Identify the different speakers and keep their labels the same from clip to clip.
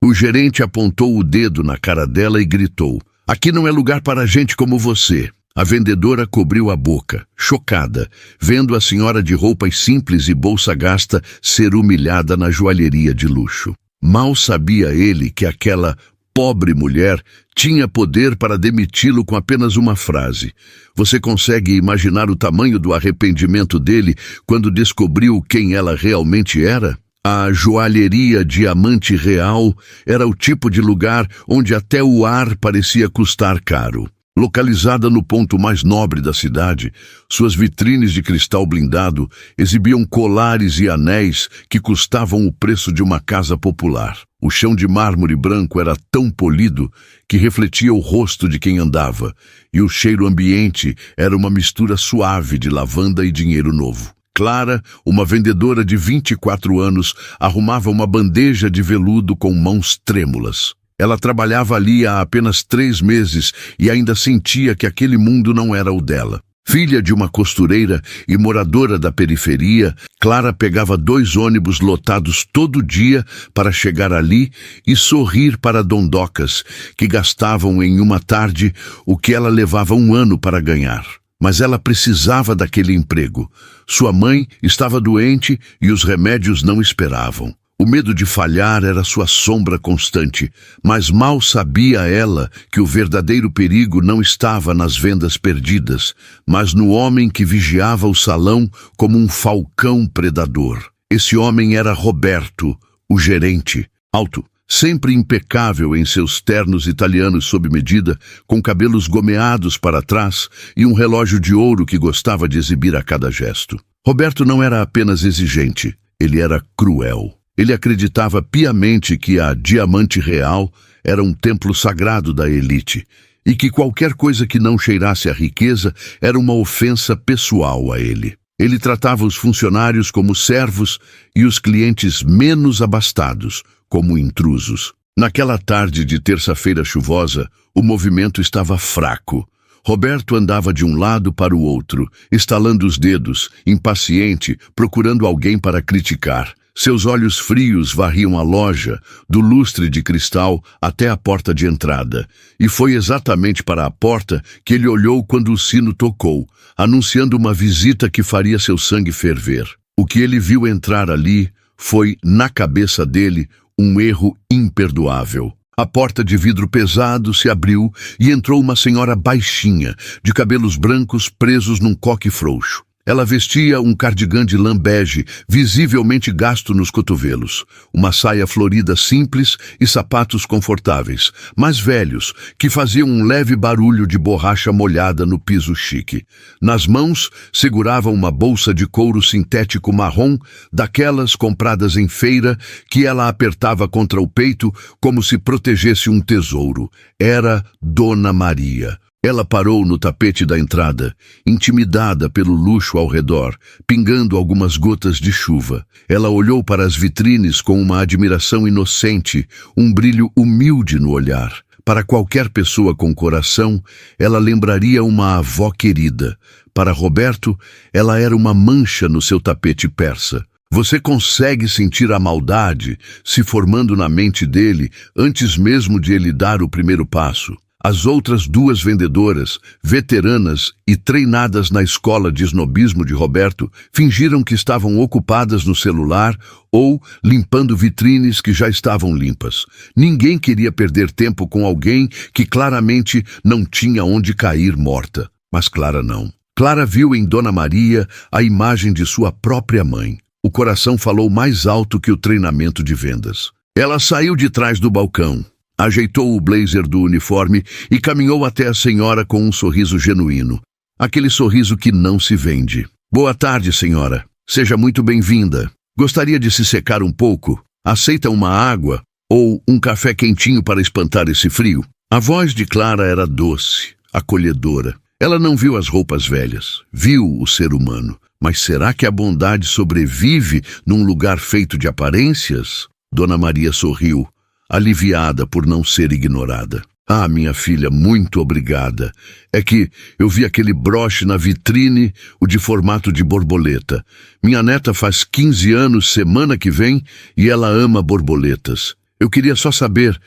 Speaker 1: O gerente apontou o dedo na cara dela e gritou: "Aqui não é lugar para gente como você." A vendedora cobriu a boca, chocada, vendo a senhora de roupas simples e bolsa gasta ser humilhada na joalheria de luxo. Mal sabia ele que aquela pobre mulher tinha poder para demiti-lo com apenas uma frase. Você consegue imaginar o tamanho do arrependimento dele quando descobriu quem ela realmente era? A joalheria Diamante Real era o tipo de lugar onde até o ar parecia custar caro. Localizada no ponto mais nobre da cidade, suas vitrines de cristal blindado exibiam colares e anéis que custavam o preço de uma casa popular. O chão de mármore branco era tão polido que refletia o rosto de quem andava, e o cheiro ambiente era uma mistura suave de lavanda e dinheiro novo. Clara, uma vendedora de 24 anos, arrumava uma bandeja de veludo com mãos trêmulas. Ela trabalhava ali há apenas 3 meses e ainda sentia que aquele mundo não era o dela. Filha de uma costureira e moradora da periferia, Clara pegava 2 ônibus lotados todo dia para chegar ali e sorrir para dondocas, que gastavam em uma tarde o que ela levava 1 ano para ganhar. Mas ela precisava daquele emprego. Sua mãe estava doente e os remédios não esperavam. O medo de falhar era sua sombra constante, mas mal sabia ela que o verdadeiro perigo não estava nas vendas perdidas, mas no homem que vigiava o salão como um falcão predador. Esse homem era Roberto, o gerente, alto, sempre impecável em seus ternos italianos sob medida, com cabelos gomeados para trás e um relógio de ouro que gostava de exibir a cada gesto. Roberto não era apenas exigente, ele era cruel. Ele acreditava piamente que a Diamante Real era um templo sagrado da elite e que qualquer coisa que não cheirasse a riqueza era uma ofensa pessoal a ele. Ele tratava os funcionários como servos e os clientes menos abastados como intrusos. Naquela tarde de terça-feira chuvosa, o movimento estava fraco. Roberto andava de um lado para o outro, estalando os dedos, impaciente, procurando alguém para criticar. Seus olhos frios varriam a loja, do lustre de cristal até a porta de entrada. E foi exatamente para a porta que ele olhou quando o sino tocou, anunciando uma visita que faria seu sangue ferver. O que ele viu entrar ali foi, na cabeça dele, um erro imperdoável. A porta de vidro pesado se abriu e entrou uma senhora baixinha, de cabelos brancos presos num coque frouxo. Ela vestia um cardigan de lã bege, visivelmente gasto nos cotovelos, uma saia florida simples e sapatos confortáveis, mas velhos, que faziam um leve barulho de borracha molhada no piso chique. Nas mãos, segurava uma bolsa de couro sintético marrom, daquelas compradas em feira, que ela apertava contra o peito como se protegesse um tesouro. Era Dona Maria. Ela parou no tapete da entrada, intimidada pelo luxo ao redor, pingando algumas gotas de chuva. Ela olhou para as vitrines com uma admiração inocente, um brilho humilde no olhar. Para qualquer pessoa com coração, ela lembraria uma avó querida. Para Roberto, ela era uma mancha no seu tapete persa. Você consegue sentir a maldade se formando na mente dele antes mesmo de ele dar o primeiro passo. As outras 2 vendedoras, veteranas e treinadas na escola de snobismo de Roberto, fingiram que estavam ocupadas no celular ou limpando vitrines que já estavam limpas. Ninguém queria perder tempo com alguém que claramente não tinha onde cair morta. Mas Clara não. Clara viu em Dona Maria a imagem de sua própria mãe. O coração falou mais alto que o treinamento de vendas. Ela saiu de trás do balcão. Ajeitou o blazer do uniforme e caminhou até a senhora com um sorriso genuíno. Aquele sorriso que não se vende. Boa tarde, senhora. Seja muito bem-vinda. Gostaria de se secar um pouco? Aceita uma água ou um café quentinho para espantar esse frio? A voz de Clara era doce, acolhedora. Ela não viu as roupas velhas, viu o ser humano. Mas será que a bondade sobrevive num lugar feito de aparências? Dona Maria sorriu, aliviada por não ser ignorada. Ah, minha filha, muito obrigada. É que eu vi aquele broche na vitrine, o de formato de borboleta. Minha neta faz 15 anos semana que vem e ela ama borboletas. Eu queria só saber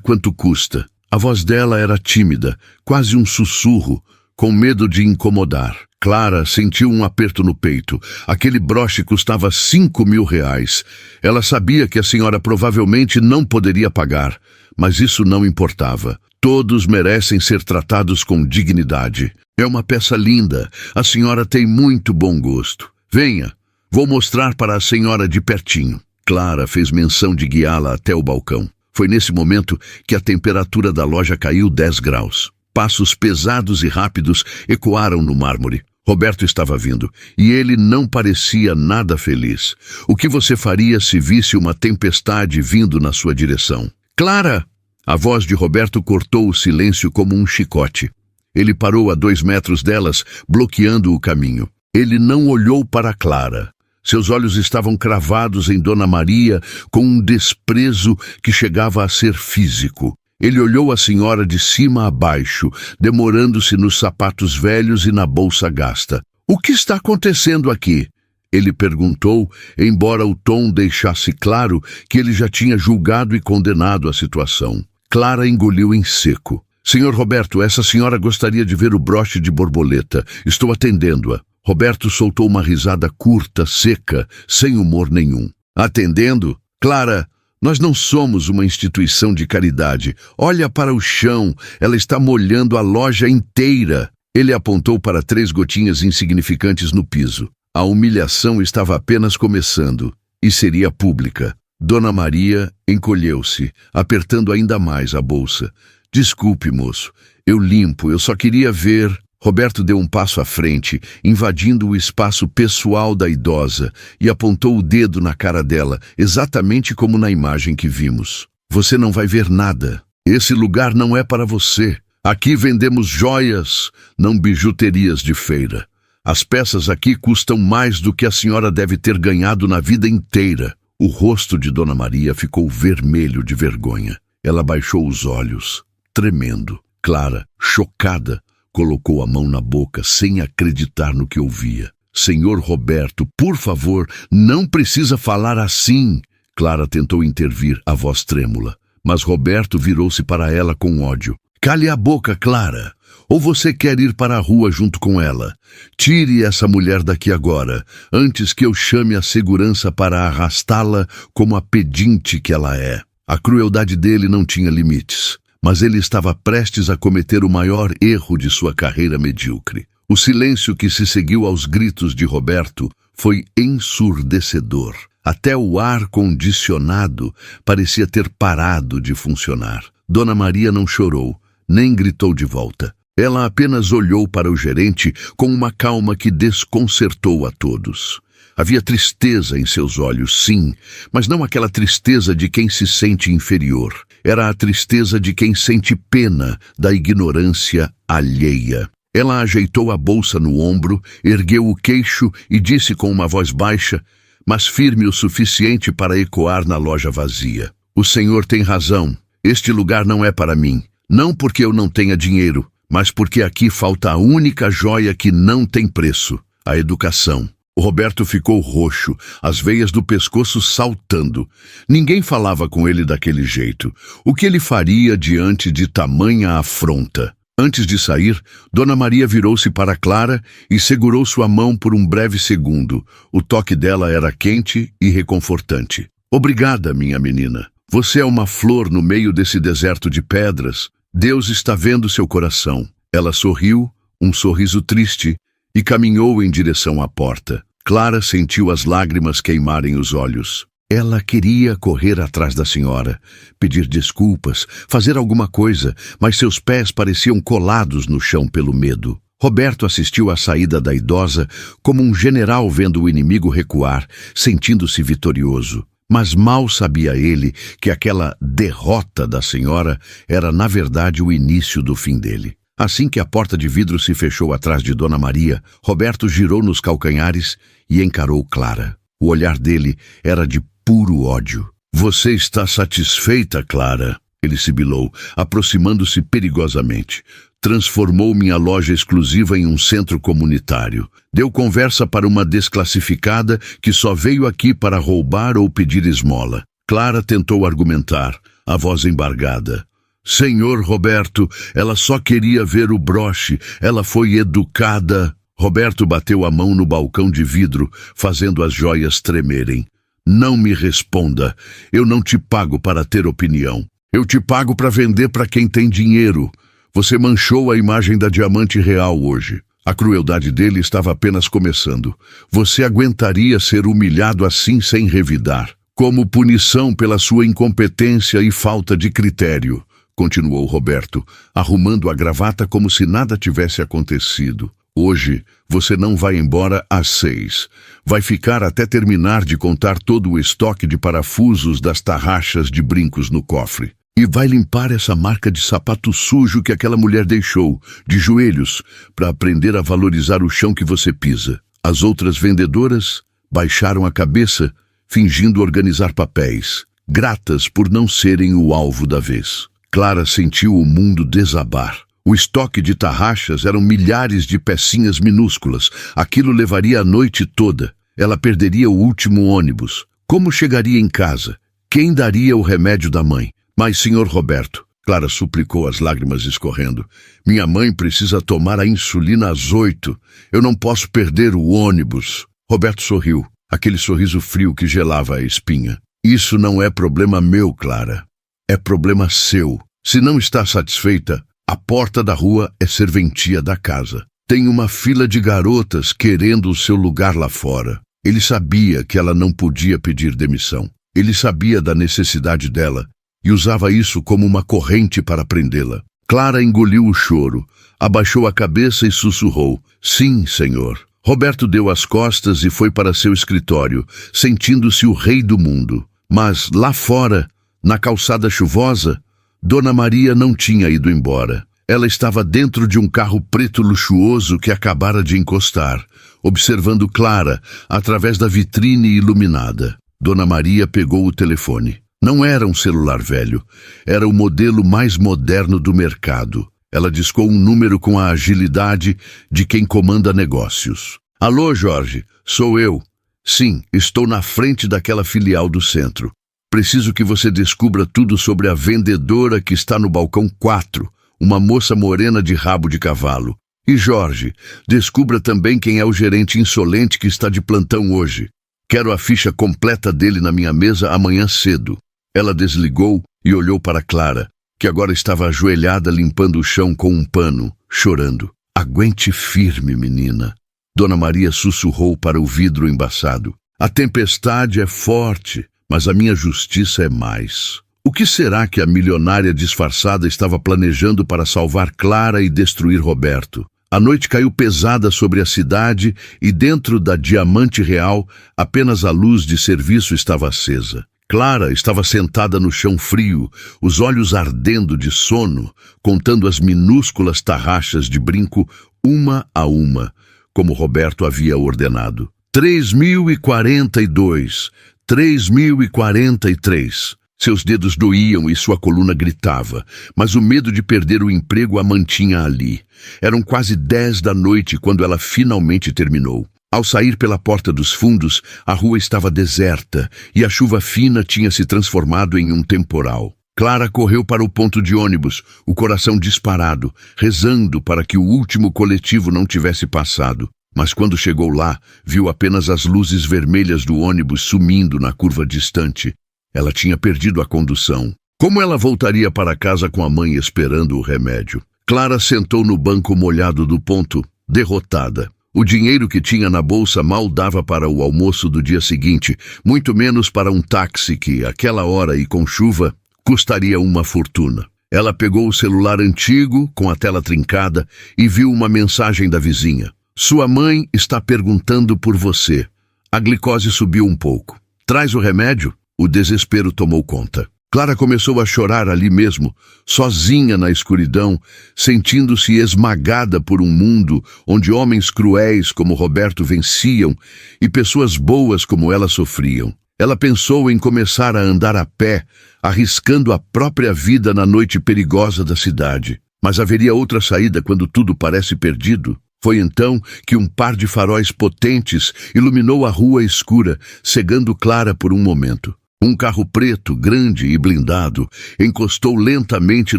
Speaker 1: quanto custa. A voz dela era tímida, quase um sussurro, com medo de incomodar. Clara sentiu um aperto no peito. Aquele broche custava 5.000 reais. Ela sabia que a senhora provavelmente não poderia pagar, mas isso não importava. Todos merecem ser tratados com dignidade. É uma peça linda. A senhora tem muito bom gosto. Venha, vou mostrar para a senhora de pertinho. Clara fez menção de guiá-la até o balcão. Foi nesse momento que a temperatura da loja caiu 10 graus. Passos pesados e rápidos ecoaram no mármore. Roberto estava vindo, e ele não parecia nada feliz. O que você faria se visse uma tempestade vindo na sua direção? Clara! A voz de Roberto cortou o silêncio como um chicote. Ele parou a 2 metros delas, bloqueando o caminho. Ele não olhou para Clara. Seus olhos estavam cravados em Dona Maria com um desprezo que chegava a ser físico. Ele olhou a senhora de cima a baixo, demorando-se nos sapatos velhos e na bolsa gasta. "O que está acontecendo aqui?" ele perguntou, embora o tom deixasse claro que ele já tinha julgado e condenado a situação. Clara engoliu em seco. "Senhor Roberto, essa senhora gostaria de ver o broche de borboleta. Estou atendendo-a." Roberto soltou uma risada curta, seca, sem humor nenhum. "Atendendo? Clara, nós não somos uma instituição de caridade. Olha para o chão, ela está molhando a loja inteira." Ele apontou para 3 gotinhas insignificantes no piso. A humilhação estava apenas começando, e seria pública. Dona Maria encolheu-se, apertando ainda mais a bolsa. "Desculpe, moço, eu limpo, eu só queria ver." Roberto deu um passo à frente, invadindo o espaço pessoal da idosa, e apontou o dedo na cara dela, exatamente como na imagem que vimos. "Você não vai ver nada. Esse lugar não é para você. Aqui vendemos joias, não bijuterias de feira. As peças aqui custam mais do que a senhora deve ter ganhado na vida inteira." O rosto de Dona Maria ficou vermelho de vergonha. Ela baixou os olhos, tremendo. Clara, chocada, colocou a mão na boca sem acreditar no que ouvia. "Senhor Roberto, por favor, não precisa falar assim." Clara tentou intervir, a voz trêmula, mas Roberto virou-se para ela com ódio. "Cale a boca, Clara. Ou você quer ir para a rua junto com ela? Tire essa mulher daqui agora, antes que eu chame a segurança para arrastá-la como a pedinte que ela é." A crueldade dele não tinha limites, mas ele estava prestes a cometer o maior erro de sua carreira medíocre. O silêncio que se seguiu aos gritos de Roberto foi ensurdecedor. Até o ar-condicionado parecia ter parado de funcionar. Dona Maria não chorou, nem gritou de volta. Ela apenas olhou para o gerente com uma calma que desconcertou a todos. Havia tristeza em seus olhos, sim, mas não aquela tristeza de quem se sente inferior. Era a tristeza de quem sente pena da ignorância alheia. Ela ajeitou a bolsa no ombro, ergueu o queixo e disse com uma voz baixa, mas firme o suficiente para ecoar na loja vazia: "O senhor tem razão. Este lugar não é para mim. Não porque eu não tenha dinheiro, mas porque aqui falta a única joia que não tem preço: a educação." O Roberto ficou roxo, as veias do pescoço saltando. Ninguém falava com ele daquele jeito. O que ele faria diante de tamanha afronta? Antes de sair, Dona Maria virou-se para Clara e segurou sua mão por um breve segundo. O toque dela era quente e reconfortante. "Obrigada, minha menina. Você é uma flor no meio desse deserto de pedras. Deus está vendo seu coração." Ela sorriu, um sorriso triste, e caminhou em direção à porta. Clara sentiu as lágrimas queimarem os olhos. Ela queria correr atrás da senhora, pedir desculpas, fazer alguma coisa, mas seus pés pareciam colados no chão pelo medo. Roberto assistiu à saída da idosa como um general vendo o inimigo recuar, sentindo-se vitorioso. Mas mal sabia ele que aquela derrota da senhora era, na verdade, o início do fim dele. Assim que a porta de vidro se fechou atrás de Dona Maria, Roberto girou nos calcanhares e encarou Clara. O olhar dele era de puro ódio. "Você está satisfeita, Clara?" ele sibilou, aproximando-se perigosamente. "Transformou minha loja exclusiva em um centro comunitário. Deu conversa para uma desclassificada que só veio aqui para roubar ou pedir esmola. Clara tentou argumentar, a voz embargada. Senhor Roberto, ela só queria ver o broche, ela foi educada. Roberto bateu a mão no balcão de vidro, fazendo as joias tremerem. Não me responda, eu não te pago para ter opinião. Eu te pago para vender para quem tem dinheiro. Você manchou a imagem da Diamante Real hoje. A crueldade dele estava apenas começando. Você aguentaria ser humilhado assim sem revidar? Como punição pela sua incompetência e falta de critério, continuou Roberto, arrumando a gravata como se nada tivesse acontecido. Hoje, você não vai embora às 6. Vai ficar até terminar de contar todo o estoque de parafusos das tarraxas de brincos no cofre. E vai limpar essa marca de sapato sujo que aquela mulher deixou, de joelhos, para aprender a valorizar o chão que você pisa. As outras vendedoras baixaram a cabeça, fingindo organizar papéis, gratas por não serem o alvo da vez. Clara sentiu o mundo desabar. O estoque de tarraxas eram milhares de pecinhas minúsculas. Aquilo levaria a noite toda. Ela perderia o último ônibus. Como chegaria em casa? Quem daria o remédio da mãe? Mas, senhor Roberto, Clara suplicou, as lágrimas escorrendo. Minha mãe precisa tomar a insulina às 8. Eu não posso perder o ônibus. Roberto sorriu. Aquele sorriso frio que gelava a espinha. Isso não é problema meu, Clara. É problema seu. Se não está satisfeita, a porta da rua é serventia da casa. Tem uma fila de garotas querendo o seu lugar lá fora. Ele sabia que ela não podia pedir demissão. Ele sabia da necessidade dela e usava isso como uma corrente para prendê-la. Clara engoliu o choro, abaixou a cabeça e sussurrou: Sim, senhor. Roberto deu as costas e foi para seu escritório, sentindo-se o rei do mundo. Mas lá fora, na calçada chuvosa, Dona Maria não tinha ido embora. Ela estava dentro de um carro preto luxuoso que acabara de encostar, observando Clara através da vitrine iluminada. Dona Maria pegou o telefone. Não era um celular velho, era o modelo mais moderno do mercado. Ela discou um número com a agilidade de quem comanda negócios. Alô, Jorge, sou eu. Sim, estou na frente daquela filial do centro. Preciso que você descubra tudo sobre a vendedora que está no balcão 4, uma moça morena de rabo de cavalo. E Jorge, descubra também quem é o gerente insolente que está de plantão hoje. Quero a ficha completa dele na minha mesa amanhã cedo. Ela desligou e olhou para Clara, que agora estava ajoelhada limpando o chão com um pano, chorando. Aguente firme, menina. Dona Maria sussurrou para o vidro embaçado. A tempestade é forte, mas a minha justiça é mais. O que será que a milionária disfarçada estava planejando para salvar Clara e destruir Roberto? A noite caiu pesada sobre a cidade e dentro da Diamante Real apenas a luz de serviço estava acesa. Clara estava sentada no chão frio, os olhos ardendo de sono, contando as minúsculas tarraxas de brinco uma a uma, como Roberto havia ordenado. 3.042, 3.043. Seus dedos doíam e sua coluna gritava, mas o medo de perder o emprego a mantinha ali. Eram quase 10 da noite quando ela finalmente terminou. Ao sair pela porta dos fundos, a rua estava deserta e a chuva fina tinha se transformado em um temporal. Clara correu para o ponto de ônibus, o coração disparado, rezando para que o último coletivo não tivesse passado. Mas quando chegou lá, viu apenas as luzes vermelhas do ônibus sumindo na curva distante. Ela tinha perdido a condução. Como ela voltaria para casa com a mãe esperando o remédio? Clara sentou no banco molhado do ponto, derrotada. O dinheiro que tinha na bolsa mal dava para o almoço do dia seguinte, muito menos para um táxi que, àquela hora e com chuva, custaria uma fortuna. Ela pegou o celular antigo, com a tela trincada, e viu uma mensagem da vizinha. Sua mãe está perguntando por você. A glicose subiu um pouco. Traz o remédio? O desespero tomou conta. Clara começou a chorar ali mesmo, sozinha na escuridão, sentindo-se esmagada por um mundo onde homens cruéis como Roberto venciam e pessoas boas como ela sofriam. Ela pensou em começar a andar a pé, arriscando a própria vida na noite perigosa da cidade. Mas haveria outra saída quando tudo parece perdido? Foi então que um par de faróis potentes iluminou a rua escura, cegando Clara por um momento. Um carro preto, grande e blindado, encostou lentamente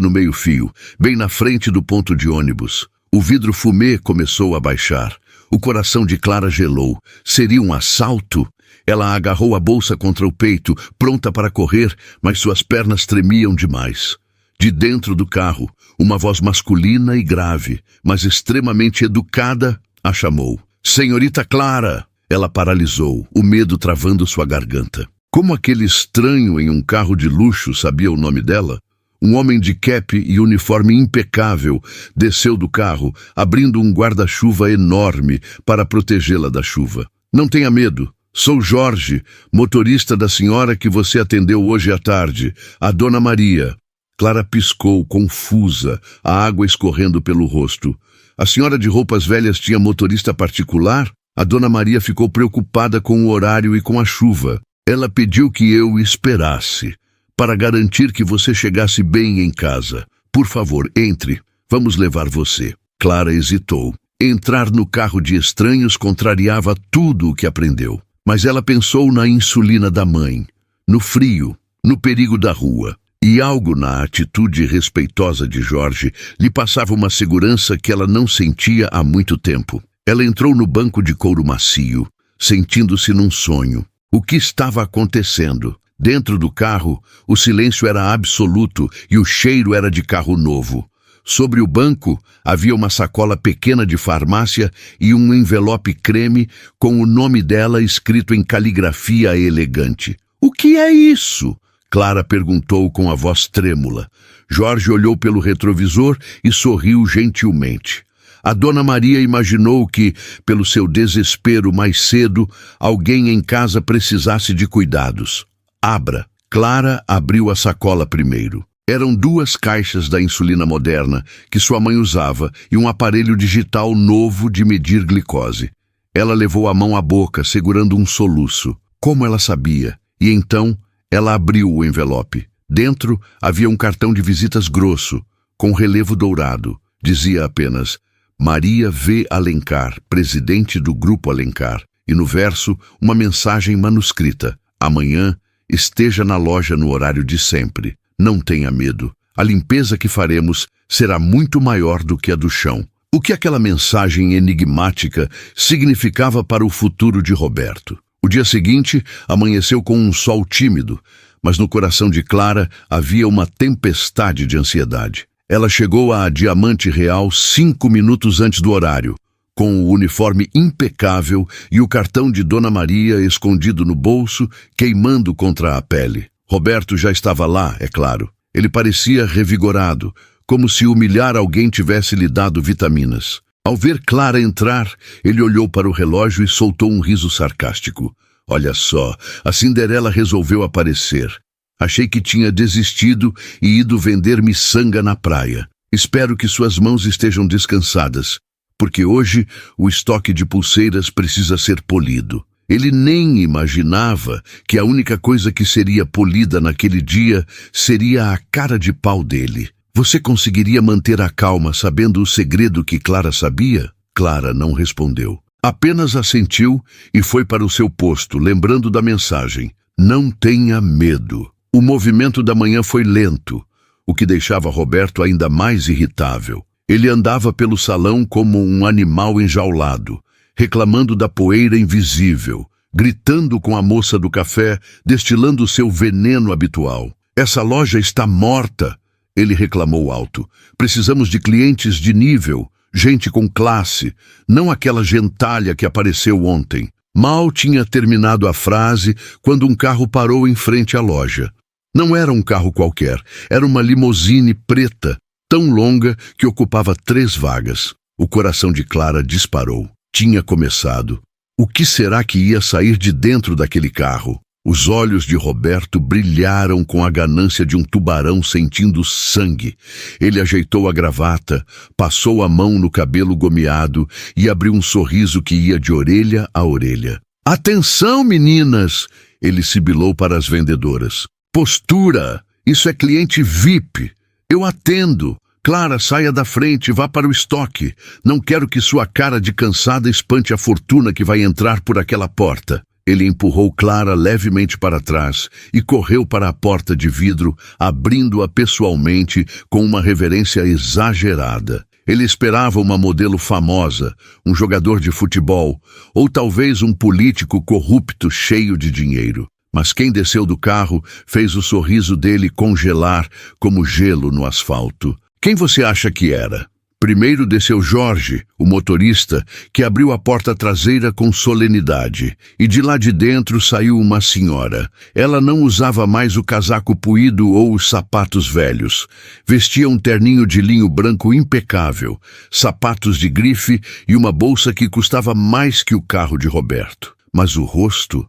Speaker 1: no meio-fio, bem na frente do ponto de ônibus. O vidro fumê começou a baixar. O coração de Clara gelou. Seria um assalto? Ela agarrou a bolsa contra o peito, pronta para correr, mas suas pernas tremiam demais. De dentro do carro, uma voz masculina e grave, mas extremamente educada, a chamou. Senhorita Clara! Ela paralisou, o medo travando sua garganta. Como aquele estranho em um carro de luxo sabia o nome dela? Um homem de cap e uniforme impecável desceu do carro, abrindo um guarda-chuva enorme para protegê-la da chuva. Não tenha medo. Sou Jorge, motorista da senhora que você atendeu hoje à tarde, a Dona Maria. Clara piscou, confusa, a água escorrendo pelo rosto. A senhora de roupas velhas tinha motorista particular? A Dona Maria ficou preocupada com o horário e com a chuva. Ela pediu que eu esperasse, para garantir que você chegasse bem em casa. Por favor, entre. Vamos levar você. Clara hesitou. Entrar no carro de estranhos contrariava tudo o que aprendeu. Mas ela pensou na insulina da mãe, no frio, no perigo da rua. E algo na atitude respeitosa de Jorge lhe passava uma segurança que ela não sentia há muito tempo. Ela entrou no banco de couro macio, sentindo-se num sonho. O que estava acontecendo? Dentro do carro, o silêncio era absoluto e o cheiro era de carro novo. Sobre o banco, havia uma sacola pequena de farmácia e um envelope creme com o nome dela escrito em caligrafia elegante. O que é isso? Clara perguntou com a voz trêmula. Jorge olhou pelo retrovisor e sorriu gentilmente. A Dona Maria imaginou que, pelo seu desespero mais cedo, alguém em casa precisasse de cuidados. Abra. Clara abriu a sacola primeiro. Eram 2 caixas da insulina moderna que sua mãe usava e um aparelho digital novo de medir glicose. Ela levou a mão à boca, segurando um soluço. Como ela sabia? E então, ela abriu o envelope. Dentro havia um cartão de visitas grosso, com relevo dourado. Dizia apenas, Maria V. Alencar, presidente do Grupo Alencar. E no verso, uma mensagem manuscrita. Amanhã, esteja na loja no horário de sempre. Não tenha medo. A limpeza que faremos será muito maior do que a do chão. O que aquela mensagem enigmática significava para o futuro de Roberto? O dia seguinte amanheceu com um sol tímido, mas no coração de Clara havia uma tempestade de ansiedade. Ela chegou à Diamante Real 5 minutos antes do horário, com o uniforme impecável e o cartão de Dona Maria escondido no bolso, queimando contra a pele. Roberto já estava lá, é claro. Ele parecia revigorado, como se humilhar alguém tivesse lhe dado vitaminas. Ao ver Clara entrar, ele olhou para o relógio e soltou um riso sarcástico. Olha só, a Cinderela resolveu aparecer. Achei que tinha desistido e ido vender miçanga na praia. Espero que suas mãos estejam descansadas, porque hoje o estoque de pulseiras precisa ser polido. Ele nem imaginava que a única coisa que seria polida naquele dia seria a cara de pau dele. Você conseguiria manter a calma sabendo o segredo que Clara sabia? Clara não respondeu. Apenas assentiu e foi para o seu posto, lembrando da mensagem. Não tenha medo. O movimento da manhã foi lento, o que deixava Roberto ainda mais irritável. Ele andava pelo salão como um animal enjaulado, reclamando da poeira invisível, gritando com a moça do café, destilando seu veneno habitual. Essa loja está morta, ele reclamou alto. Precisamos de clientes de nível, gente com classe, não aquela gentalha que apareceu ontem. Mal tinha terminado a frase quando um carro parou em frente à loja. Não era um carro qualquer, era uma limusine preta, tão longa que ocupava 3 vagas. O coração de Clara disparou. Tinha começado. O que será que ia sair de dentro daquele carro? Os olhos de Roberto brilharam com a ganância de um tubarão sentindo sangue. Ele ajeitou a gravata, passou a mão no cabelo gomeado e abriu um sorriso que ia de orelha a orelha. Atenção, meninas! Ele sibilou para as vendedoras. Postura! Isso é cliente VIP. Eu atendo. Clara, saia da frente, vá para o estoque. Não quero que sua cara de cansada espante a fortuna que vai entrar por aquela porta. Ele empurrou Clara levemente para trás e correu para a porta de vidro, abrindo-a pessoalmente com uma reverência exagerada. Ele esperava uma modelo famosa, um jogador de futebol, ou talvez um político corrupto cheio de dinheiro. Mas quem desceu do carro fez o sorriso dele congelar como gelo no asfalto. Quem você acha que era? Primeiro desceu Jorge, o motorista, que abriu a porta traseira com solenidade, e de lá de dentro saiu uma senhora. Ela não usava mais o casaco puído ou os sapatos velhos. Vestia um terninho de linho branco impecável, sapatos de grife e uma bolsa que custava mais que o carro de Roberto. Mas o rosto...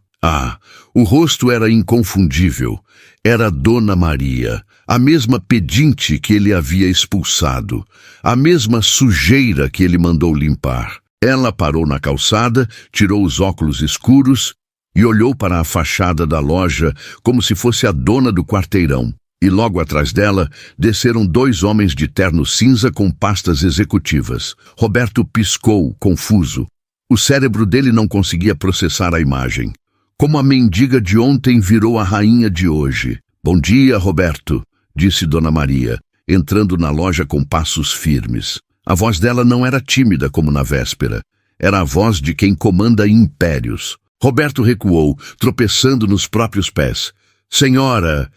Speaker 1: o rosto era inconfundível. Era Dona Maria, a mesma pedinte que ele havia expulsado, a mesma sujeira que ele mandou limpar. Ela parou na calçada, tirou os óculos escuros e olhou para a fachada da loja como se fosse a dona do quarteirão. E logo atrás dela, desceram 2 homens de terno cinza com pastas executivas. Roberto piscou, confuso. O cérebro dele não conseguia processar a imagem. Como a mendiga de ontem virou a rainha de hoje. Bom dia, Roberto, disse Dona Maria, entrando na loja com passos firmes. A voz dela não era tímida como na véspera. Era a voz de quem comanda impérios. Roberto recuou, tropeçando nos próprios pés. Senhora,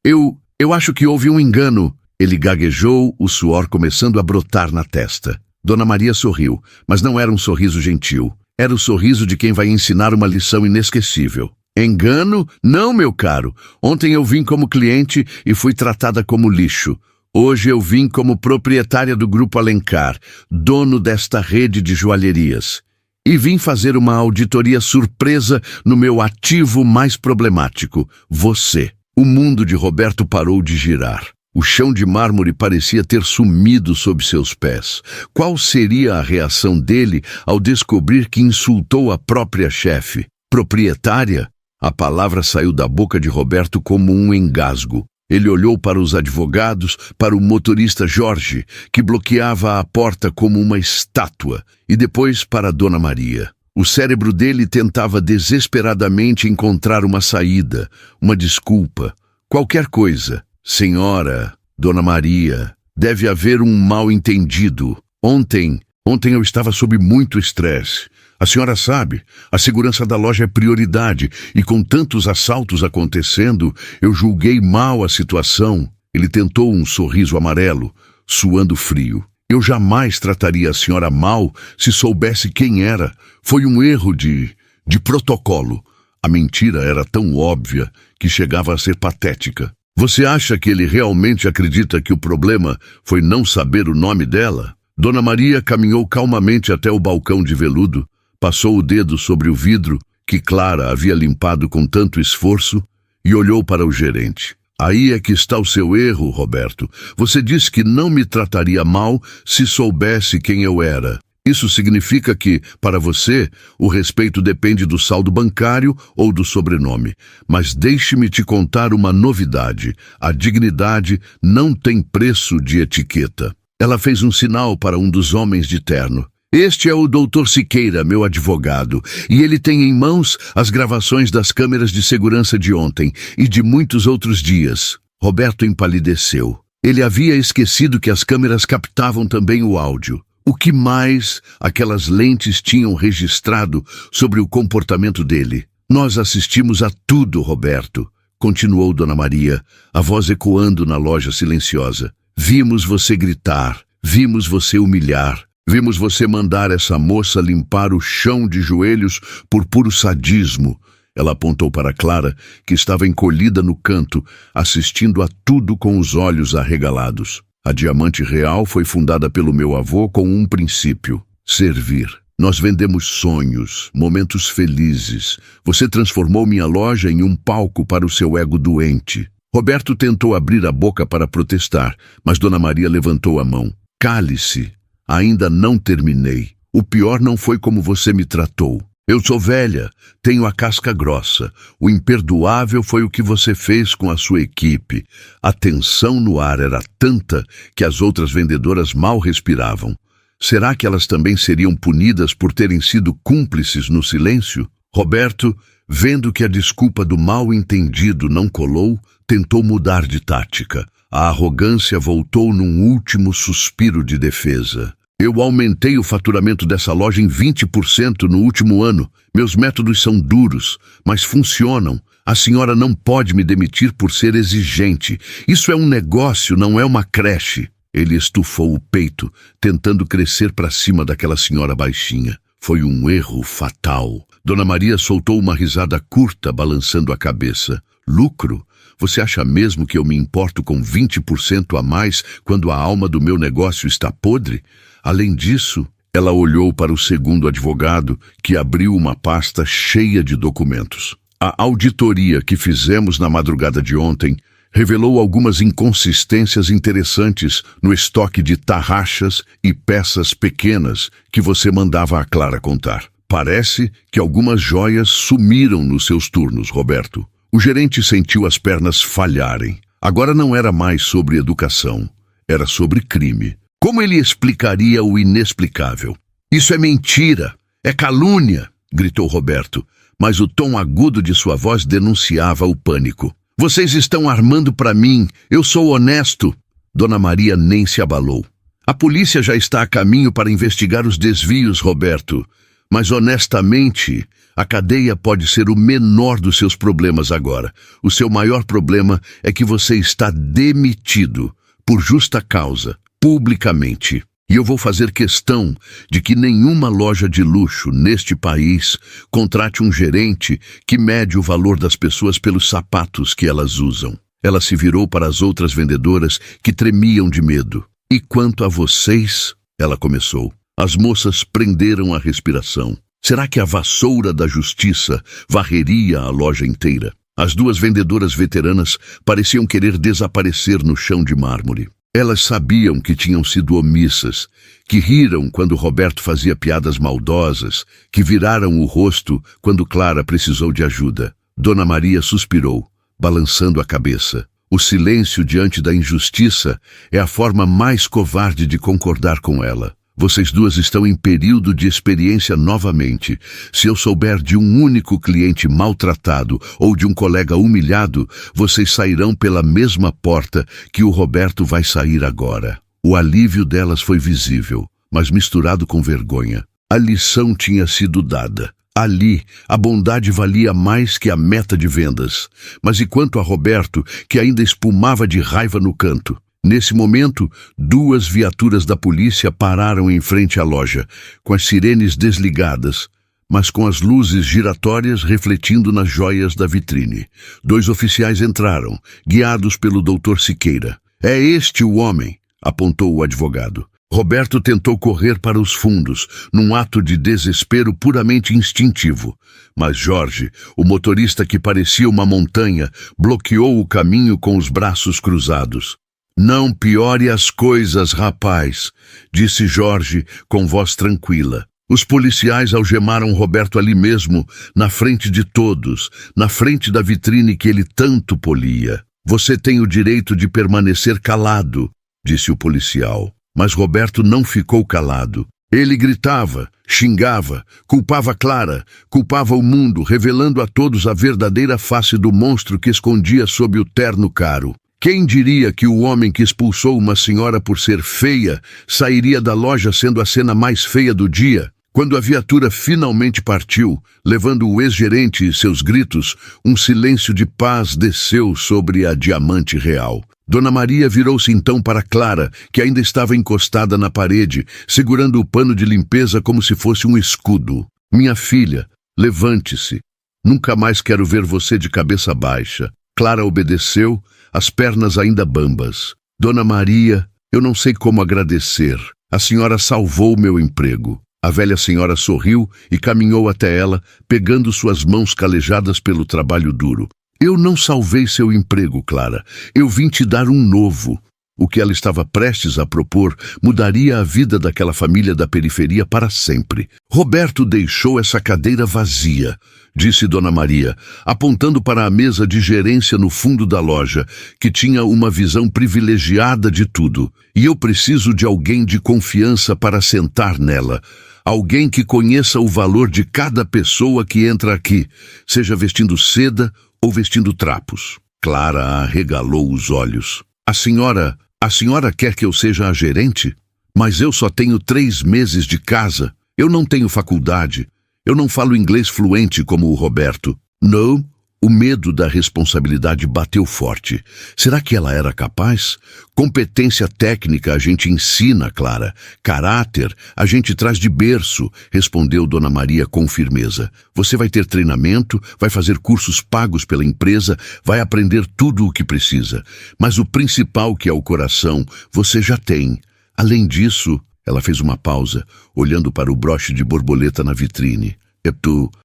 Speaker 1: eu acho que houve um engano. Ele gaguejou, o suor começando a brotar na testa. Dona Maria sorriu, mas não era um sorriso gentil. Era o sorriso de quem vai ensinar uma lição inesquecível. Engano? Não, meu caro. Ontem eu vim como cliente e fui tratada como lixo. Hoje eu vim como proprietária do Grupo Alencar, dono desta rede de joalherias. E vim fazer uma auditoria surpresa no meu ativo mais problemático, você. O mundo de Roberto parou de girar. O chão de mármore parecia ter sumido sob seus pés. Qual seria a reação dele ao descobrir que insultou a própria chefe? Proprietária? A palavra saiu da boca de Roberto como um engasgo. Ele olhou para os advogados, para o motorista Jorge, que bloqueava a porta como uma estátua, e depois para Dona Maria. O cérebro dele tentava desesperadamente encontrar uma saída, uma desculpa, qualquer coisa. Senhora, Dona Maria, deve haver um mal-entendido. Ontem eu estava sob muito estresse. A senhora sabe, a segurança da loja é prioridade, e com tantos assaltos acontecendo, eu julguei mal a situação. Ele tentou um sorriso amarelo, suando frio. Eu jamais trataria a senhora mal se soubesse quem era. Foi um erro de protocolo. A mentira era tão óbvia que chegava a ser patética. Você acha que ele realmente acredita que o problema foi não saber o nome dela? Dona Maria caminhou calmamente até o balcão de veludo, passou o dedo sobre o vidro que Clara havia limpado com tanto esforço e olhou para o gerente. Aí é que está o seu erro, Roberto. Você disse que não me trataria mal se soubesse quem eu era. Isso significa que, para você, o respeito depende do saldo bancário ou do sobrenome. Mas deixe-me te contar uma novidade. A dignidade não tem preço de etiqueta. Ela fez um sinal para um dos homens de terno. Este é o Dr. Siqueira, meu advogado, e ele tem em mãos as gravações das câmeras de segurança de ontem e de muitos outros dias. Roberto empalideceu. Ele havia esquecido que as câmeras captavam também o áudio. O que mais aquelas lentes tinham registrado sobre o comportamento dele? Nós assistimos a tudo, Roberto, continuou Dona Maria, a voz ecoando na loja silenciosa. Vimos você gritar, vimos você humilhar, vimos você mandar essa moça limpar o chão de joelhos por puro sadismo. Ela apontou para Clara, que estava encolhida no canto, assistindo a tudo com os olhos arregalados. A Diamante Real foi fundada pelo meu avô com um princípio: servir. Nós vendemos sonhos, momentos felizes. Você transformou minha loja em um palco para o seu ego doente. Roberto tentou abrir a boca para protestar, mas Dona Maria levantou a mão. Cale-se. Ainda não terminei. O pior não foi como você me tratou. Eu sou velha, tenho a casca grossa. O imperdoável foi o que você fez com a sua equipe. A tensão no ar era tanta que as outras vendedoras mal respiravam. Será que elas também seriam punidas por terem sido cúmplices no silêncio? Roberto, vendo que a desculpa do mal-entendido não colou, tentou mudar de tática. A arrogância voltou num último suspiro de defesa. Eu aumentei o faturamento dessa loja em 20% no último ano. Meus métodos são duros, mas funcionam. A senhora não pode me demitir por ser exigente. Isso é um negócio, não é uma creche. Ele estufou o peito, tentando crescer para cima daquela senhora baixinha. Foi um erro fatal. Dona Maria soltou uma risada curta, balançando a cabeça. Lucro? Você acha mesmo que eu me importo com 20% a mais quando a alma do meu negócio está podre? Além disso, ela olhou para o segundo advogado, que abriu uma pasta cheia de documentos. A auditoria que fizemos na madrugada de ontem revelou algumas inconsistências interessantes no estoque de tarraxas e peças pequenas que você mandava a Clara contar. Parece que algumas joias sumiram nos seus turnos, Roberto. O gerente sentiu as pernas falharem. Agora não era mais sobre educação, era sobre crime. Como ele explicaria o inexplicável? Isso é mentira, é calúnia, gritou Roberto, mas o tom agudo de sua voz denunciava o pânico. Vocês estão armando para mim, eu sou honesto. Dona Maria nem se abalou. A polícia já está a caminho para investigar os desvios, Roberto. Mas honestamente, a cadeia pode ser o menor dos seus problemas agora. O seu maior problema é que você está demitido, por justa causa, publicamente. E eu vou fazer questão de que nenhuma loja de luxo neste país contrate um gerente que mede o valor das pessoas pelos sapatos que elas usam. Ela se virou para as outras vendedoras que tremiam de medo. E quanto a vocês, ela começou. As moças prenderam a respiração. Será que a vassoura da justiça varreria a loja inteira? As duas vendedoras veteranas pareciam querer desaparecer no chão de mármore. Elas sabiam que tinham sido omissas, que riram quando Roberto fazia piadas maldosas, que viraram o rosto quando Clara precisou de ajuda. Dona Maria suspirou, balançando a cabeça. O silêncio diante da injustiça é a forma mais covarde de concordar com ela. Vocês duas estão em período de experiência novamente. Se eu souber de um único cliente maltratado ou de um colega humilhado, vocês sairão pela mesma porta que o Roberto vai sair agora. O alívio delas foi visível, mas misturado com vergonha. A lição tinha sido dada. Ali, a bondade valia mais que a meta de vendas. Mas e quanto a Roberto, que ainda espumava de raiva no canto? Nesse momento, duas viaturas da polícia pararam em frente à loja, com as sirenes desligadas, mas com as luzes giratórias refletindo nas joias da vitrine. Dois oficiais entraram, guiados pelo Dr. Siqueira. É este o homem, apontou o advogado. Roberto tentou correr para os fundos, num ato de desespero puramente instintivo. Mas Jorge, o motorista que parecia uma montanha, bloqueou o caminho com os braços cruzados. Não piore as coisas, rapaz, disse Jorge com voz tranquila. Os policiais algemaram Roberto ali mesmo, na frente de todos, na frente da vitrine que ele tanto polia. Você tem o direito de permanecer calado, disse o policial. Mas Roberto não ficou calado. Ele gritava, xingava, culpava Clara, culpava o mundo, revelando a todos a verdadeira face do monstro que escondia sob o terno caro. Quem diria que o homem que expulsou uma senhora por ser feia sairia da loja sendo a cena mais feia do dia? Quando a viatura finalmente partiu, levando o ex-gerente e seus gritos, um silêncio de paz desceu sobre a Diamante Real. Dona Maria virou-se então para Clara, que ainda estava encostada na parede, segurando o pano de limpeza como se fosse um escudo. Minha filha, levante-se. Nunca mais quero ver você de cabeça baixa. Clara obedeceu, as pernas ainda bambas. Dona Maria, eu não sei como agradecer. A senhora salvou meu emprego. A velha senhora sorriu e caminhou até ela, pegando suas mãos calejadas pelo trabalho duro. Eu não salvei seu emprego, Clara. Eu vim te dar um novo. O que ela estava prestes a propor mudaria a vida daquela família da periferia para sempre. Roberto deixou essa cadeira vazia, disse Dona Maria, apontando para a mesa de gerência no fundo da loja, que tinha uma visão privilegiada de tudo. E eu preciso de alguém de confiança para sentar nela. Alguém que conheça o valor de cada pessoa que entra aqui, seja vestindo seda ou vestindo trapos. Clara arregalou os olhos. A senhora quer que eu seja a gerente? Mas eu só tenho 3 meses de casa. Eu não tenho faculdade. Eu não falo inglês fluente como o Roberto. Não. O medo da responsabilidade bateu forte. Será que ela era capaz? Competência técnica a gente ensina, Clara. Caráter a gente traz de berço, respondeu Dona Maria com firmeza. Você vai ter treinamento, vai fazer cursos pagos pela empresa, vai aprender tudo o que precisa. Mas o principal, que é o coração, você já tem. Além disso, ela fez uma pausa, olhando para o broche de borboleta na vitrine.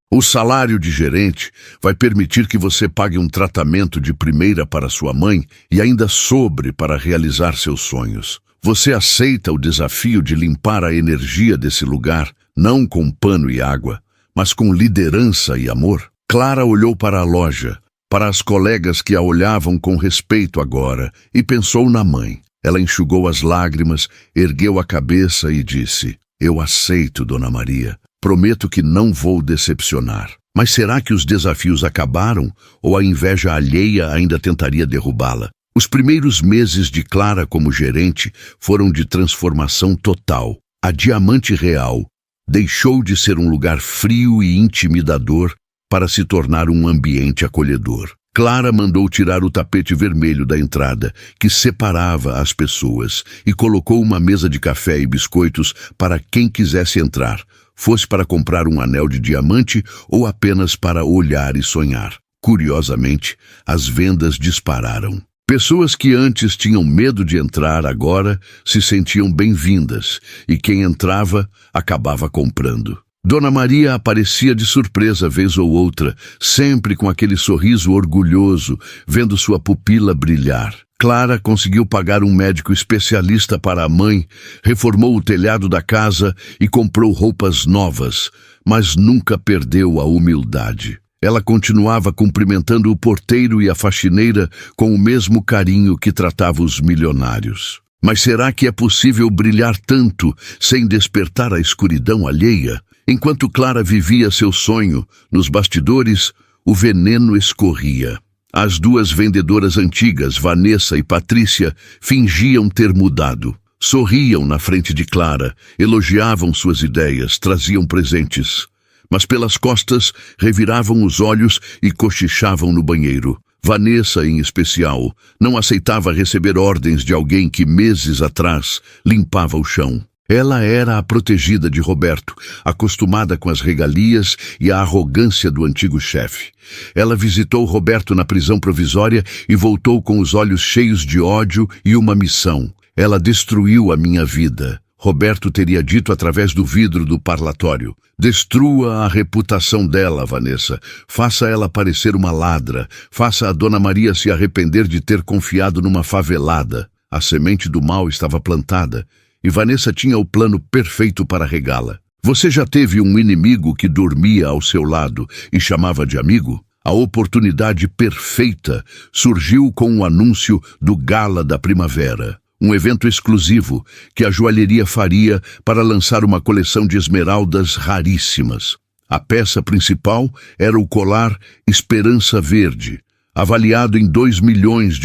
Speaker 1: O salário de gerente vai permitir que você pague um tratamento de primeira para sua mãe e ainda sobre para realizar seus sonhos. Você aceita o desafio de limpar a energia desse lugar, não com pano e água, mas com liderança e amor? Clara olhou para a loja, para as colegas que a olhavam com respeito agora, e pensou na mãe. Ela enxugou as lágrimas, ergueu a cabeça e disse: Eu aceito, Dona Maria. Prometo que não vou decepcionar. Mas será que os desafios acabaram ou a inveja alheia ainda tentaria derrubá-la? Os primeiros meses de Clara como gerente foram de transformação total. A Diamante Real deixou de ser um lugar frio e intimidador para se tornar um ambiente acolhedor. Clara mandou tirar o tapete vermelho da entrada, que separava as pessoas, e colocou uma mesa de café e biscoitos para quem quisesse entrar, fosse para comprar um anel de diamante ou apenas para olhar e sonhar. Curiosamente, as vendas dispararam. Pessoas que antes tinham medo de entrar agora se sentiam bem-vindas, e quem entrava acabava comprando. Dona Maria aparecia de surpresa vez ou outra, sempre com aquele sorriso orgulhoso, vendo sua pupila brilhar. Clara conseguiu pagar um médico especialista para a mãe, reformou o telhado da casa e comprou roupas novas, mas nunca perdeu a humildade. Ela continuava cumprimentando o porteiro e a faxineira com o mesmo carinho que tratava os milionários. Mas será que é possível brilhar tanto sem despertar a escuridão alheia? Enquanto Clara vivia seu sonho, nos bastidores, o veneno escorria. As 2 vendedoras antigas, Vanessa e Patrícia, fingiam ter mudado. Sorriam na frente de Clara, elogiavam suas ideias, traziam presentes. Mas pelas costas, reviravam os olhos e cochichavam no banheiro. Vanessa, em especial, não aceitava receber ordens de alguém que meses atrás limpava o chão. Ela era a protegida de Roberto, acostumada com as regalias e a arrogância do antigo chefe. Ela visitou Roberto na prisão provisória e voltou com os olhos cheios de ódio e uma missão. Ela destruiu a minha vida. Roberto teria dito através do vidro do parlatório. Destrua a reputação dela, Vanessa. Faça ela parecer uma ladra. Faça a Dona Maria se arrepender de ter confiado numa favelada. A semente do mal estava plantada. E Vanessa tinha o plano perfeito para regá-la. Você já teve um inimigo que dormia ao seu lado e chamava de amigo? A oportunidade perfeita surgiu com o anúncio do Gala da Primavera, um evento exclusivo que a joalheria faria para lançar uma coleção de esmeraldas raríssimas. A peça principal era o colar Esperança Verde, avaliado em R$2 milhões.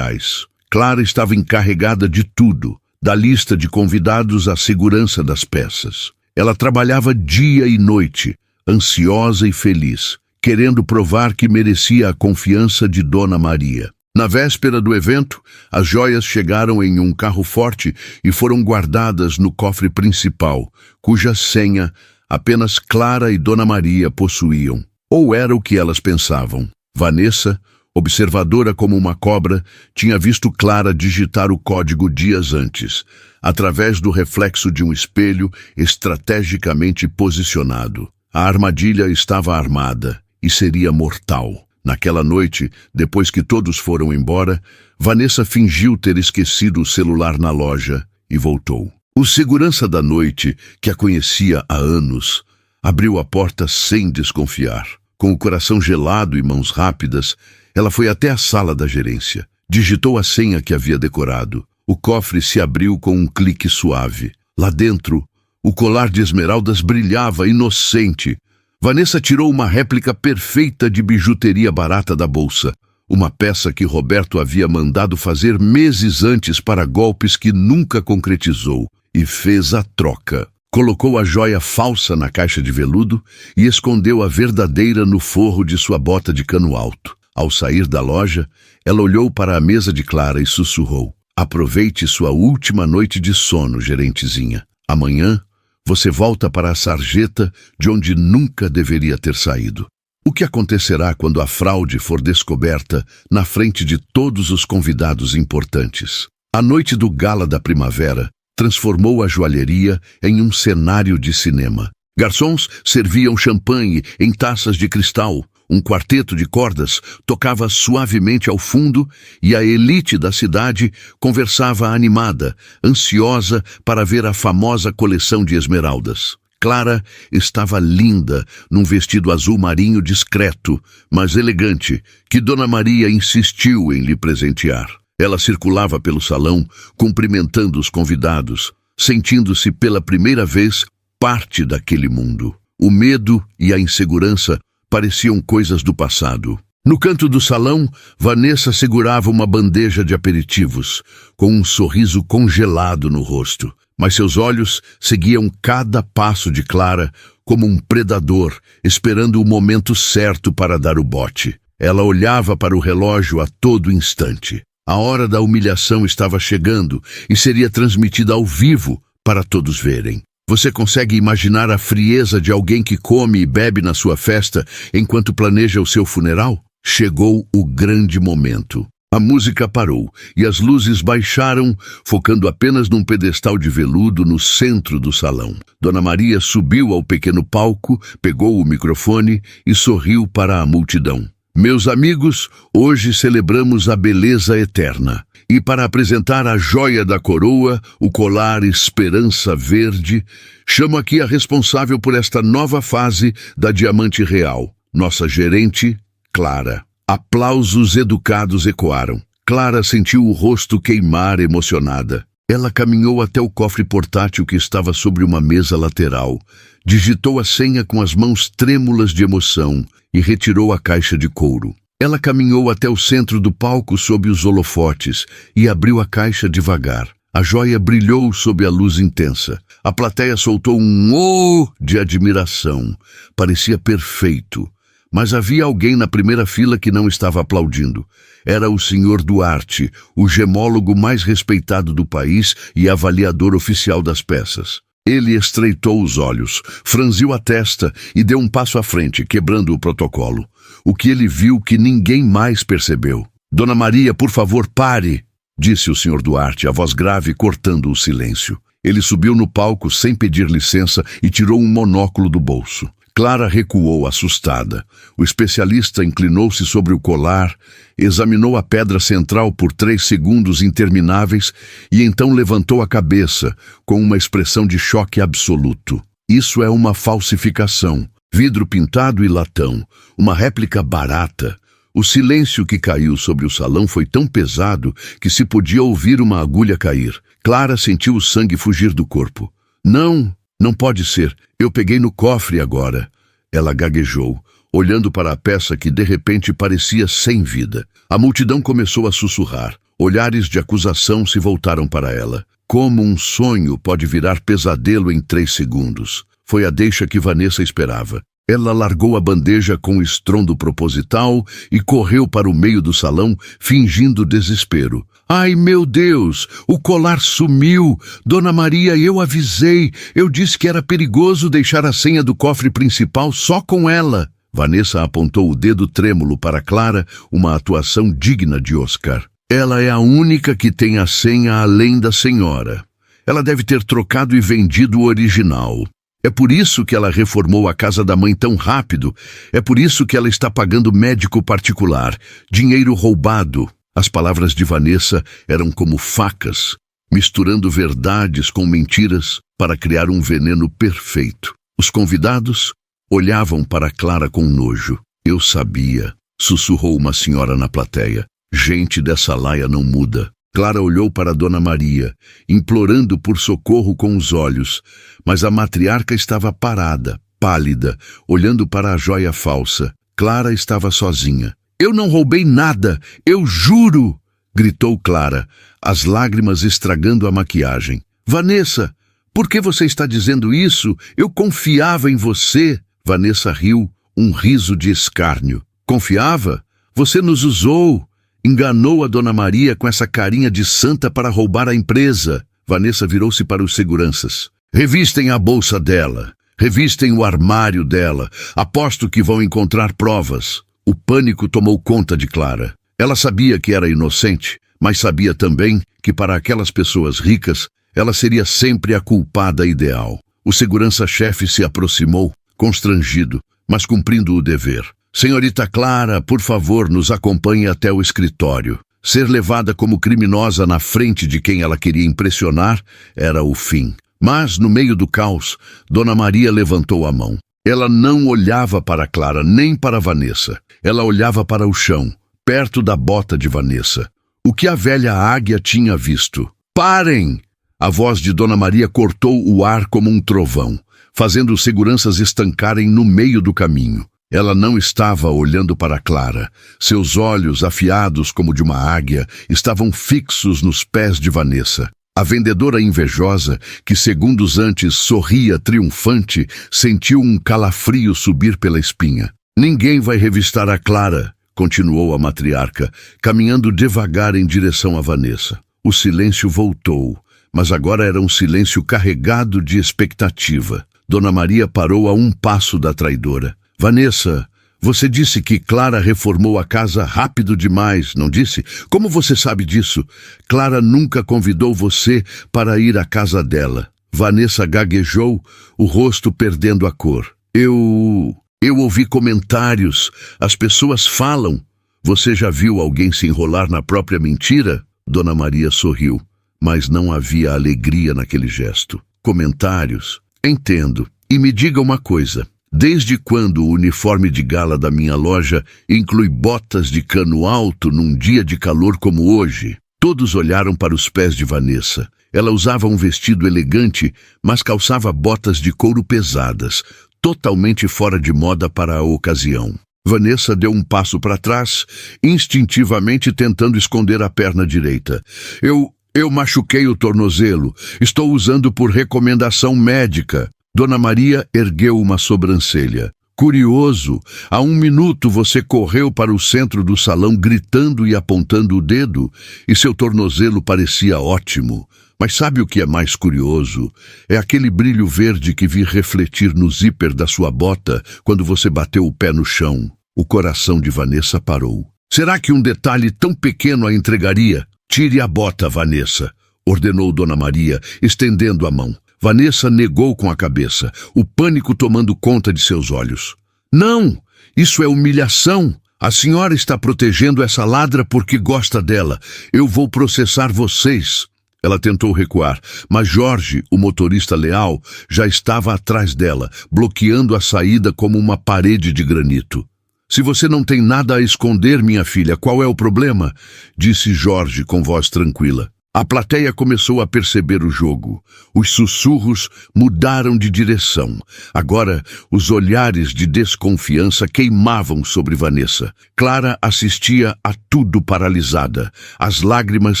Speaker 1: Clara estava encarregada de tudo, da lista de convidados à segurança das peças. Ela trabalhava dia e noite, ansiosa e feliz, querendo provar que merecia a confiança de Dona Maria. Na véspera do evento, as joias chegaram em um carro forte e foram guardadas no cofre principal, cuja senha apenas Clara e Dona Maria possuíam. Ou era o que elas pensavam. Vanessa, observadora como uma cobra, tinha visto Clara digitar o código dias antes, através do reflexo de um espelho estrategicamente posicionado. A armadilha estava armada e seria mortal. Naquela noite, depois que todos foram embora, Vanessa fingiu ter esquecido o celular na loja e voltou. O segurança da noite, que a conhecia há anos, abriu a porta sem desconfiar. Com o coração gelado e mãos rápidas, ela foi até a sala da gerência. Digitou a senha que havia decorado. O cofre se abriu com um clique suave. Lá dentro, o colar de esmeraldas brilhava inocente. Vanessa tirou uma réplica perfeita de bijuteria barata da bolsa. Uma peça que Roberto havia mandado fazer meses antes para golpes que nunca concretizou. E fez a troca. Colocou a joia falsa na caixa de veludo e escondeu a verdadeira no forro de sua bota de cano alto. Ao sair da loja, ela olhou para a mesa de Clara e sussurrou: "Aproveite sua última noite de sono, gerentezinha. Amanhã, você volta para a sarjeta de onde nunca deveria ter saído." O que acontecerá quando a fraude for descoberta na frente de todos os convidados importantes? A noite do Gala da Primavera transformou a joalheria em um cenário de cinema. Garçons serviam champanhe em taças de cristal. Um quarteto de cordas tocava suavemente ao fundo e a elite da cidade conversava animada, ansiosa para ver a famosa coleção de esmeraldas. Clara estava linda num vestido azul marinho discreto, mas elegante, que Dona Maria insistiu em lhe presentear. Ela circulava pelo salão, cumprimentando os convidados, sentindo-se pela primeira vez parte daquele mundo. O medo e a insegurança pareciam coisas do passado. No canto do salão, Vanessa segurava uma bandeja de aperitivos, com um sorriso congelado no rosto. Mas seus olhos seguiam cada passo de Clara como um predador, esperando o momento certo para dar o bote. Ela olhava para o relógio a todo instante. A hora da humilhação estava chegando e seria transmitida ao vivo para todos verem. Você consegue imaginar a frieza de alguém que come e bebe na sua festa enquanto planeja o seu funeral? Chegou o grande momento. A música parou e as luzes baixaram, focando apenas num pedestal de veludo no centro do salão. Dona Maria subiu ao pequeno palco, pegou o microfone e sorriu para a multidão. "Meus amigos, hoje celebramos a beleza eterna. E para apresentar a joia da coroa, o colar Esperança Verde, chamo aqui a responsável por esta nova fase da Diamante Real, nossa gerente, Clara." Aplausos educados ecoaram. Clara sentiu o rosto queimar emocionada. Ela caminhou até o cofre portátil que estava sobre uma mesa lateral, digitou a senha com as mãos trêmulas de emoção e retirou a caixa de couro. Ela caminhou até o centro do palco sob os holofotes e abriu a caixa devagar. A joia brilhou sob a luz intensa. A plateia soltou um "oh" de admiração. Parecia perfeito. Mas havia alguém na primeira fila que não estava aplaudindo. Era o Sr. Duarte, o gemólogo mais respeitado do país e avaliador oficial das peças. Ele estreitou os olhos, franziu a testa e deu um passo à frente, quebrando o protocolo. O que ele viu que ninguém mais percebeu. "Dona Maria, por favor, pare", disse o Sr. Duarte, a voz grave cortando o silêncio. Ele subiu no palco sem pedir licença e tirou um monóculo do bolso. Clara recuou, assustada. O especialista inclinou-se sobre o colar, examinou a pedra central por 3 segundos intermináveis e então levantou a cabeça, com uma expressão de choque absoluto. "Isso é uma falsificação. Vidro pintado e latão. Uma réplica barata." O silêncio que caiu sobre o salão foi tão pesado que se podia ouvir uma agulha cair. Clara sentiu o sangue fugir do corpo. "Não, não pode ser. Eu peguei no cofre agora." Ela gaguejou, olhando para a peça que de repente parecia sem vida. A multidão começou a sussurrar. Olhares de acusação se voltaram para ela. Como um sonho pode virar pesadelo em 3 segundos? Foi a deixa que Vanessa esperava. Ela largou a bandeja com estrondo proposital e correu para o meio do salão, fingindo desespero. "Ai, meu Deus! O colar sumiu! Dona Maria, eu avisei! Eu disse que era perigoso deixar a senha do cofre principal só com ela!" Vanessa apontou o dedo trêmulo para Clara, uma atuação digna de Oscar. "Ela é a única que tem a senha além da senhora. Ela deve ter trocado e vendido o original." É por isso que ela reformou a casa da mãe tão rápido. É por isso que ela está pagando médico particular. Dinheiro roubado. As palavras de Vanessa eram como facas, misturando verdades com mentiras para criar um veneno perfeito. Os convidados olhavam para Clara com nojo. Eu sabia, sussurrou uma senhora na plateia. Gente dessa laia não muda. Clara olhou para Dona Maria, implorando por socorro com os olhos, mas a matriarca estava parada, pálida, olhando para a joia falsa. Clara estava sozinha. Eu não roubei nada, eu juro! Gritou Clara, as lágrimas estragando a maquiagem. Vanessa, por que você está dizendo isso? Eu confiava em você. Vanessa riu, um riso de escárnio. Confiava? Você nos usou. Enganou a Dona Maria com essa carinha de santa para roubar a empresa. Vanessa virou-se para os seguranças. Revistem a bolsa dela. Revistem o armário dela. Aposto que vão encontrar provas. O pânico tomou conta de Clara. Ela sabia que era inocente, mas sabia também que para aquelas pessoas ricas, ela seria sempre a culpada ideal. O segurança-chefe se aproximou, constrangido, mas cumprindo o dever. Senhorita Clara, por favor, nos acompanhe até o escritório. Ser levada como criminosa na frente de quem ela queria impressionar era o fim. Mas, no meio do caos, Dona Maria levantou a mão. Ela não olhava para Clara nem para Vanessa. Ela olhava para o chão, perto da bota de Vanessa. O que a velha águia tinha visto? Parem! A voz de Dona Maria cortou o ar como um trovão, fazendo os seguranças estancarem no meio do caminho. Ela não estava olhando para Clara. Seus olhos, afiados como de uma águia, estavam fixos nos pés de Vanessa. A vendedora invejosa, que segundos antes sorria triunfante, sentiu um calafrio subir pela espinha. Ninguém vai revistar a Clara, continuou a matriarca, caminhando devagar em direção a Vanessa. O silêncio voltou, mas agora era um silêncio carregado de expectativa. Dona Maria parou a um passo da traidora. Vanessa, você disse que Clara reformou a casa rápido demais, não disse? Como você sabe disso? Clara nunca convidou você para ir à casa dela. Vanessa gaguejou, o rosto perdendo a cor. Eu ouvi comentários. As pessoas falam. Você já viu alguém se enrolar na própria mentira? Dona Maria sorriu, mas não havia alegria naquele gesto. Comentários? Entendo. E me diga uma coisa. Desde quando o uniforme de gala da minha loja inclui botas de cano alto num dia de calor como hoje? Todos olharam para os pés de Vanessa. Ela usava um vestido elegante, mas calçava botas de couro pesadas, totalmente fora de moda para a ocasião. Vanessa deu um passo para trás, instintivamente tentando esconder a perna direita. Eu machuquei o tornozelo. Estou usando por recomendação médica. Dona Maria ergueu uma sobrancelha. Curioso, há 1 minuto você correu para o centro do salão gritando e apontando o dedo, e seu tornozelo parecia ótimo. Mas sabe o que é mais curioso? É aquele brilho verde que vi refletir no zíper da sua bota quando você bateu o pé no chão. O coração de Vanessa parou. Será que um detalhe tão pequeno a entregaria? Tire a bota, Vanessa, ordenou Dona Maria, estendendo a mão. Vanessa negou com a cabeça, o pânico tomando conta de seus olhos. Não, isso é humilhação. A senhora está protegendo essa ladra porque gosta dela. Eu vou processar vocês. Ela tentou recuar, mas Jorge, o motorista leal, já estava atrás dela, bloqueando a saída como uma parede de granito. Se você não tem nada a esconder, minha filha, qual é o problema? Disse Jorge com voz tranquila. A plateia começou a perceber o jogo. Os sussurros mudaram de direção. Agora, os olhares de desconfiança queimavam sobre Vanessa. Clara assistia a tudo paralisada, as lágrimas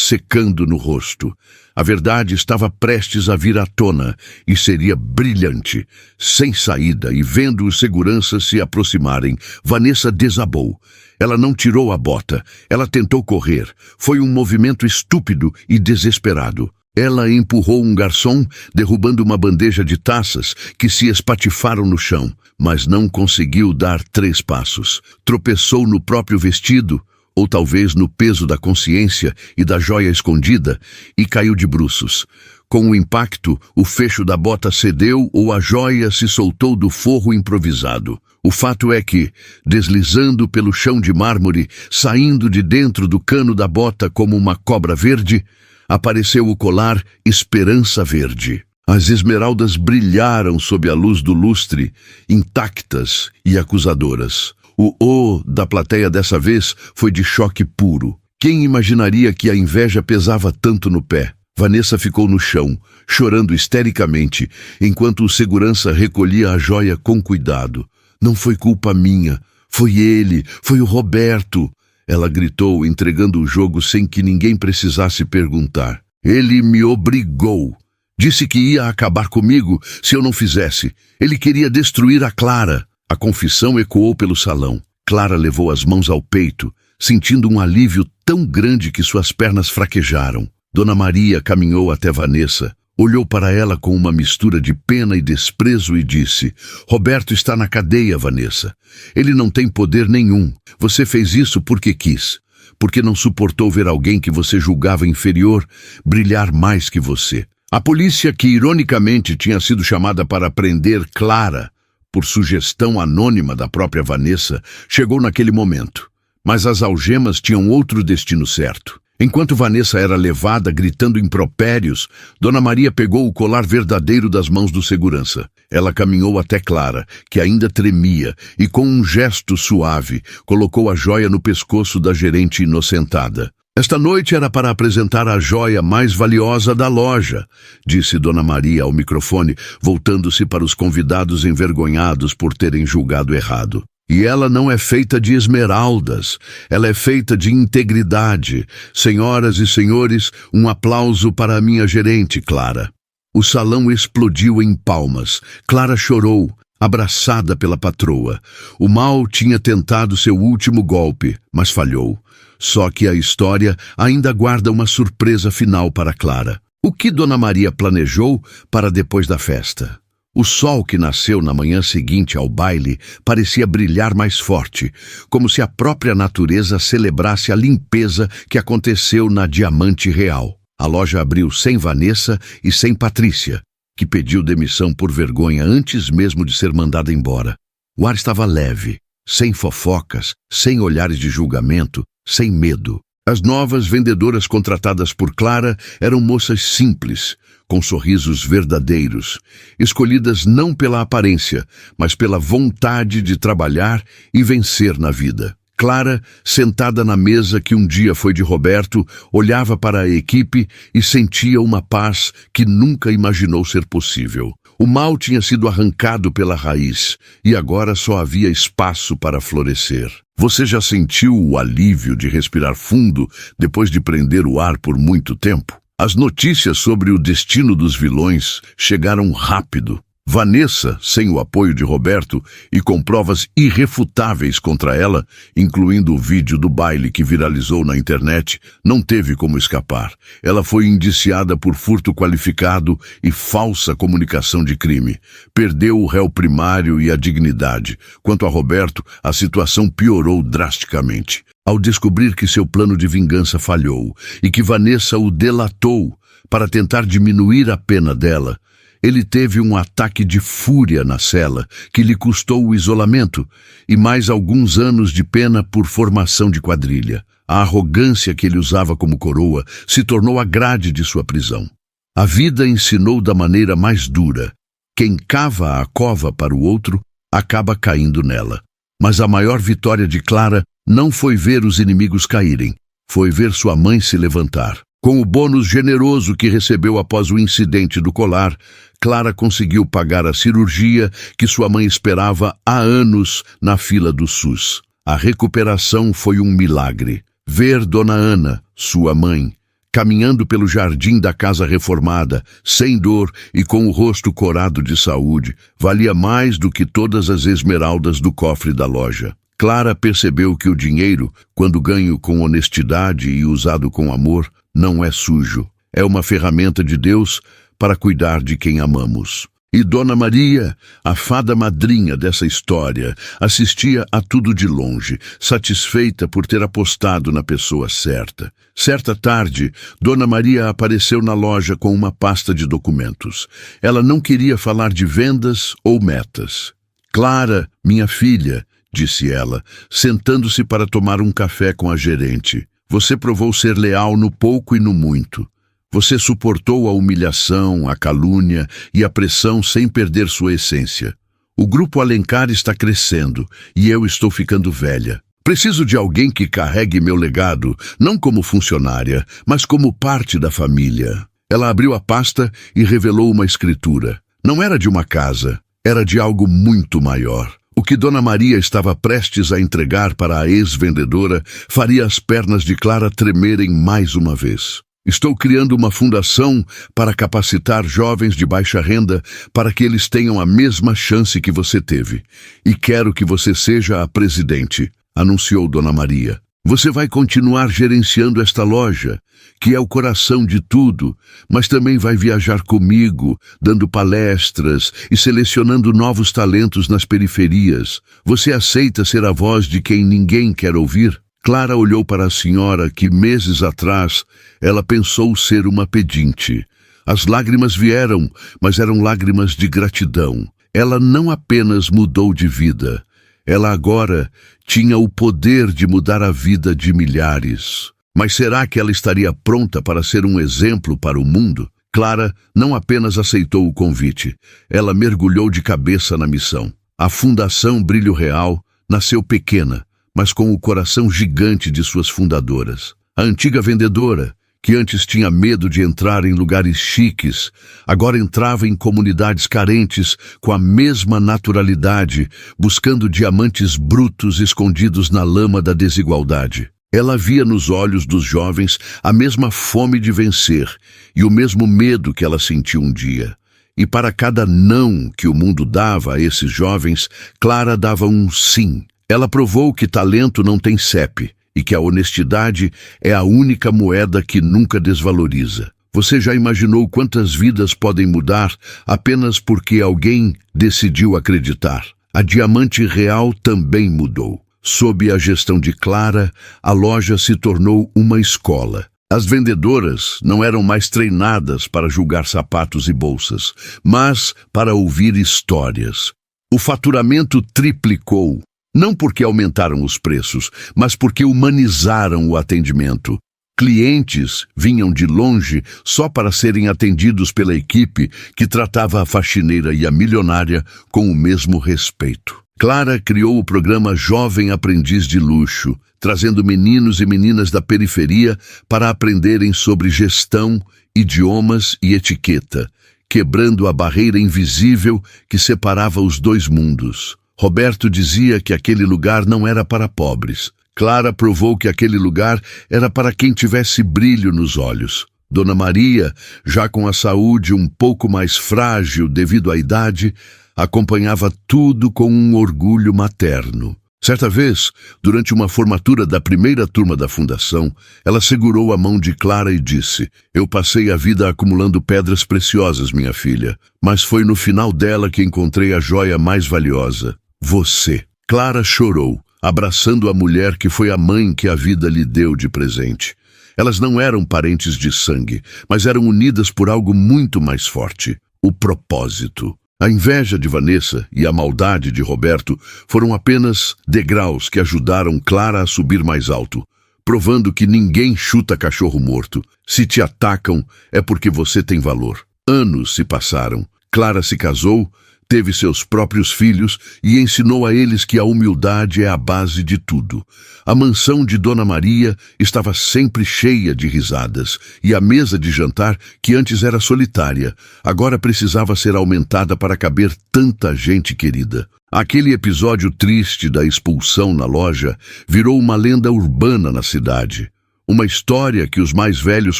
Speaker 1: secando no rosto. A verdade estava prestes a vir à tona e seria brilhante. Sem saída e vendo os seguranças se aproximarem, Vanessa desabou. Ela não tirou a bota. Ela tentou correr. Foi um movimento estúpido e desesperado. Ela empurrou um garçom, derrubando uma bandeja de taças que se espatifaram no chão, mas não conseguiu dar 3 passos. Tropeçou no próprio vestido, ou talvez no peso da consciência e da joia escondida, e caiu de bruços. Com o impacto, o fecho da bota cedeu ou a joia se soltou do forro improvisado. O fato é que, deslizando pelo chão de mármore, saindo de dentro do cano da bota como uma cobra verde, apareceu o colar Esperança Verde. As esmeraldas brilharam sob a luz do lustre, intactas e acusadoras. O "oh" da plateia dessa vez foi de choque puro. Quem imaginaria que a inveja pesava tanto no pé? Vanessa ficou no chão, chorando histericamente, enquanto o segurança recolhia a joia com cuidado. Não foi culpa minha, foi ele, foi o Roberto. Ela gritou, entregando o jogo sem que ninguém precisasse perguntar. Ele me obrigou. Disse que ia acabar comigo se eu não fizesse. Ele queria destruir a Clara. A confissão ecoou pelo salão. Clara levou as mãos ao peito, sentindo um alívio tão grande que suas pernas fraquejaram. Dona Maria caminhou até Vanessa, olhou para ela com uma mistura de pena e desprezo e disse: Roberto está na cadeia, Vanessa. Ele não tem poder nenhum. Você fez isso porque quis. Porque não suportou ver alguém que você julgava inferior brilhar mais que você. A polícia, que ironicamente tinha sido chamada para prender Clara por sugestão anônima da própria Vanessa, chegou naquele momento. Mas as algemas tinham outro destino certo. Enquanto Vanessa era levada gritando impropérios, Dona Maria pegou o colar verdadeiro das mãos do segurança. Ela caminhou até Clara, que ainda tremia, e com um gesto suave, colocou a joia no pescoço da gerente inocentada. Esta noite era para apresentar a joia mais valiosa da loja, disse Dona Maria ao microfone, voltando-se para os convidados envergonhados por terem julgado errado. E ela não é feita de esmeraldas, ela é feita de integridade. Senhoras e senhores, um aplauso para a minha gerente, Clara. O salão explodiu em palmas. Clara chorou, abraçada pela patroa. O mal tinha tentado seu último golpe, mas falhou. Só que a história ainda guarda uma surpresa final para Clara. O que Dona Maria planejou para depois da festa? O sol que nasceu na manhã seguinte ao baile parecia brilhar mais forte, como se a própria natureza celebrasse a limpeza que aconteceu na Diamante Real. A loja abriu sem Vanessa e sem Patrícia, que pediu demissão por vergonha antes mesmo de ser mandada embora. O ar estava leve, sem fofocas, sem olhares de julgamento, sem medo. As novas vendedoras contratadas por Clara eram moças simples, com sorrisos verdadeiros, escolhidas não pela aparência, mas pela vontade de trabalhar e vencer na vida. Clara, sentada na mesa que um dia foi de Roberto, olhava para a equipe e sentia uma paz que nunca imaginou ser possível. O mal tinha sido arrancado pela raiz e agora só havia espaço para florescer. Você já sentiu o alívio de respirar fundo depois de prender o ar por muito tempo? As notícias sobre o destino dos vilões chegaram rápido. Vanessa, sem o apoio de Roberto e com provas irrefutáveis contra ela, incluindo o vídeo do baile que viralizou na internet, não teve como escapar. Ela foi indiciada por furto qualificado e falsa comunicação de crime. Perdeu o réu primário e a dignidade. Quanto a Roberto, a situação piorou drasticamente. Ao descobrir que seu plano de vingança falhou e que Vanessa o delatou para tentar diminuir a pena dela, ele teve um ataque de fúria na cela, que lhe custou o isolamento e mais alguns anos de pena por formação de quadrilha. A arrogância que ele usava como coroa se tornou a grade de sua prisão. A vida ensinou da maneira mais dura. Quem cava a cova para o outro, acaba caindo nela. Mas a maior vitória de Clara não foi ver os inimigos caírem, foi ver sua mãe se levantar. Com o bônus generoso que recebeu após o incidente do colar, Clara conseguiu pagar a cirurgia que sua mãe esperava há anos na fila do SUS. A recuperação foi um milagre. Ver Dona Ana, sua mãe, caminhando pelo jardim da casa reformada, sem dor e com o rosto corado de saúde, valia mais do que todas as esmeraldas do cofre da loja. Clara percebeu que o dinheiro, quando ganho com honestidade e usado com amor, não é sujo. É uma ferramenta de Deus para cuidar de quem amamos. E Dona Maria, a fada madrinha dessa história, assistia a tudo de longe, satisfeita por ter apostado na pessoa certa. Certa tarde, Dona Maria apareceu na loja com uma pasta de documentos. Ela não queria falar de vendas ou metas. Clara, minha filha, disse ela, sentando-se para tomar um café com a gerente. Você provou ser leal no pouco e no muito. Você suportou a humilhação, a calúnia e a pressão sem perder sua essência. O Grupo Alencar está crescendo e eu estou ficando velha. Preciso de alguém que carregue meu legado, não como funcionária, mas como parte da família. Ela abriu a pasta e revelou uma escritura. Não era de uma casa, era de algo muito maior. O que Dona Maria estava prestes a entregar para a ex-vendedora faria as pernas de Clara tremerem mais uma vez. Estou criando uma fundação para capacitar jovens de baixa renda para que eles tenham a mesma chance que você teve. E quero que você seja a presidente, anunciou Dona Maria. Você vai continuar gerenciando esta loja, que é o coração de tudo, mas também vai viajar comigo, dando palestras e selecionando novos talentos nas periferias. Você aceita ser a voz de quem ninguém quer ouvir? Clara olhou para a senhora que, meses atrás, ela pensou ser uma pedinte. As lágrimas vieram, mas eram lágrimas de gratidão. Ela não apenas mudou de vida, ela agora tinha o poder de mudar a vida de milhares. Mas será que ela estaria pronta para ser um exemplo para o mundo? Clara não apenas aceitou o convite, ela mergulhou de cabeça na missão. A Fundação Brilho Real nasceu pequena, mas com o coração gigante de suas fundadoras. A antiga vendedora, que antes tinha medo de entrar em lugares chiques, agora entrava em comunidades carentes com a mesma naturalidade, buscando diamantes brutos escondidos na lama da desigualdade. Ela via nos olhos dos jovens a mesma fome de vencer e o mesmo medo que ela sentiu um dia. E para cada não que o mundo dava a esses jovens, Clara dava um sim. Ela provou que talento não tem CEP e que a honestidade é a única moeda que nunca desvaloriza. Você já imaginou quantas vidas podem mudar apenas porque alguém decidiu acreditar? A Diamante Real também mudou. Sob a gestão de Clara, a loja se tornou uma escola. As vendedoras não eram mais treinadas para julgar sapatos e bolsas, mas para ouvir histórias. O faturamento triplicou. Não porque aumentaram os preços, mas porque humanizaram o atendimento. Clientes vinham de longe só para serem atendidos pela equipe que tratava a faxineira e a milionária com o mesmo respeito. Clara criou o programa Jovem Aprendiz de Luxo, trazendo meninos e meninas da periferia para aprenderem sobre gestão, idiomas e etiqueta, quebrando a barreira invisível que separava os dois mundos. Roberto dizia que aquele lugar não era para pobres. Clara provou que aquele lugar era para quem tivesse brilho nos olhos. Dona Maria, já com a saúde um pouco mais frágil devido à idade, acompanhava tudo com um orgulho materno. Certa vez, durante uma formatura da primeira turma da fundação, ela segurou a mão de Clara e disse: "Eu passei a vida acumulando pedras preciosas, minha filha, mas foi no final dela que encontrei a joia mais valiosa. Você." Clara chorou, abraçando a mulher que foi a mãe que a vida lhe deu de presente. Elas não eram parentes de sangue, mas eram unidas por algo muito mais forte: o propósito. A inveja de Vanessa e a maldade de Roberto foram apenas degraus que ajudaram Clara a subir mais alto, provando que ninguém chuta cachorro morto. Se te atacam, é porque você tem valor. Anos se passaram. Clara se casou, teve seus próprios filhos e ensinou a eles que a humildade é a base de tudo. A mansão de Dona Maria estava sempre cheia de risadas, e a mesa de jantar, que antes era solitária, agora precisava ser aumentada para caber tanta gente querida. Aquele episódio triste da expulsão na loja virou uma lenda urbana na cidade. Uma história que os mais velhos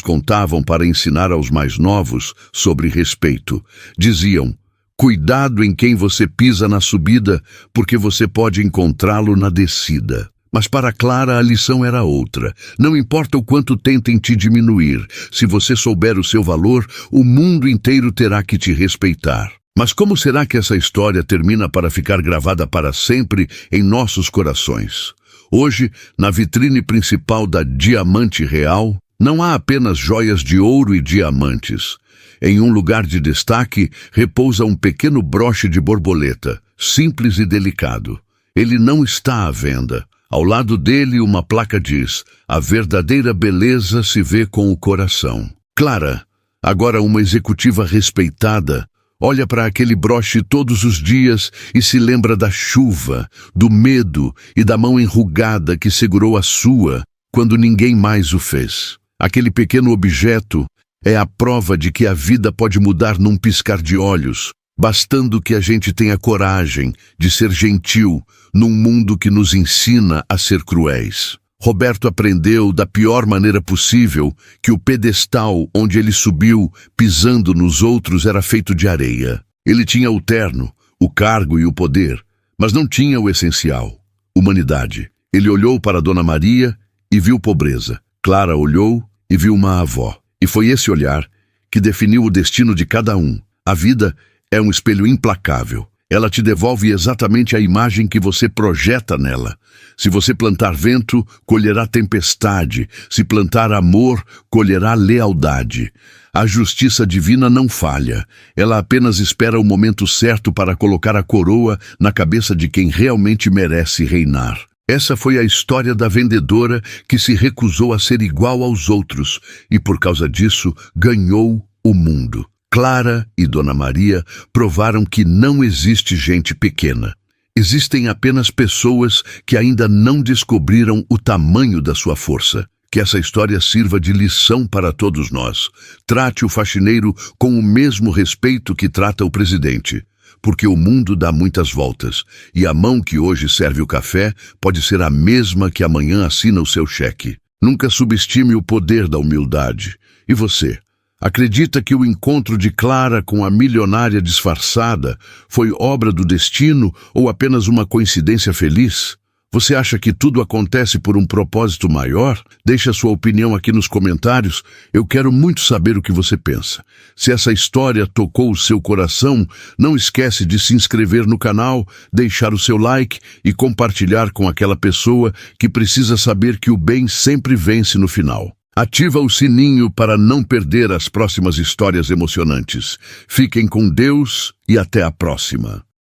Speaker 1: contavam para ensinar aos mais novos sobre respeito. Diziam: "Cuidado em quem você pisa na subida, porque você pode encontrá-lo na descida." Mas para Clara a lição era outra. Não importa o quanto tentem te diminuir, se você souber o seu valor, o mundo inteiro terá que te respeitar. Mas como será que essa história termina para ficar gravada para sempre em nossos corações? Hoje, na vitrine principal da Diamante Real, não há apenas joias de ouro e diamantes. Em um lugar de destaque, repousa um pequeno broche de borboleta, simples e delicado. Ele não está à venda. Ao lado dele, uma placa diz: a verdadeira beleza se vê com o coração. Clara, agora uma executiva respeitada, olha para aquele broche todos os dias e se lembra da chuva, do medo e da mão enrugada que segurou a sua quando ninguém mais o fez. Aquele pequeno objeto é a prova de que a vida pode mudar num piscar de olhos, bastando que a gente tenha coragem de ser gentil num mundo que nos ensina a ser cruéis. Roberto aprendeu da pior maneira possível que o pedestal onde ele subiu, pisando nos outros, era feito de areia. Ele tinha o terno, o cargo e o poder, mas não tinha o essencial: humanidade. Ele olhou para Dona Maria e viu pobreza. Clara olhou e viu uma avó. E foi esse olhar que definiu o destino de cada um. A vida é um espelho implacável. Ela te devolve exatamente a imagem que você projeta nela. Se você plantar vento, colherá tempestade. Se plantar amor, colherá lealdade. A justiça divina não falha. Ela apenas espera o momento certo para colocar a coroa na cabeça de quem realmente merece reinar. Essa foi a história da vendedora que se recusou a ser igual aos outros e, por causa disso, ganhou o mundo. Clara e Dona Maria provaram que não existe gente pequena. Existem apenas pessoas que ainda não descobriram o tamanho da sua força. Que essa história sirva de lição para todos nós. Trate o faxineiro com o mesmo respeito que trata o presidente. Porque o mundo dá muitas voltas, e a mão que hoje serve o café pode ser a mesma que amanhã assina o seu cheque. Nunca subestime o poder da humildade. E você? Acredita que o encontro de Clara com a milionária disfarçada foi obra do destino ou apenas uma coincidência feliz? Você acha que tudo acontece por um propósito maior? Deixe a sua opinião aqui nos comentários. Eu quero muito saber o que você pensa. Se essa história tocou o seu coração, não esquece de se inscrever no canal, deixar o seu like e compartilhar com aquela pessoa que precisa saber que o bem sempre vence no final. Ativa o sininho para não perder as próximas histórias emocionantes. Fiquem com Deus e até a próxima.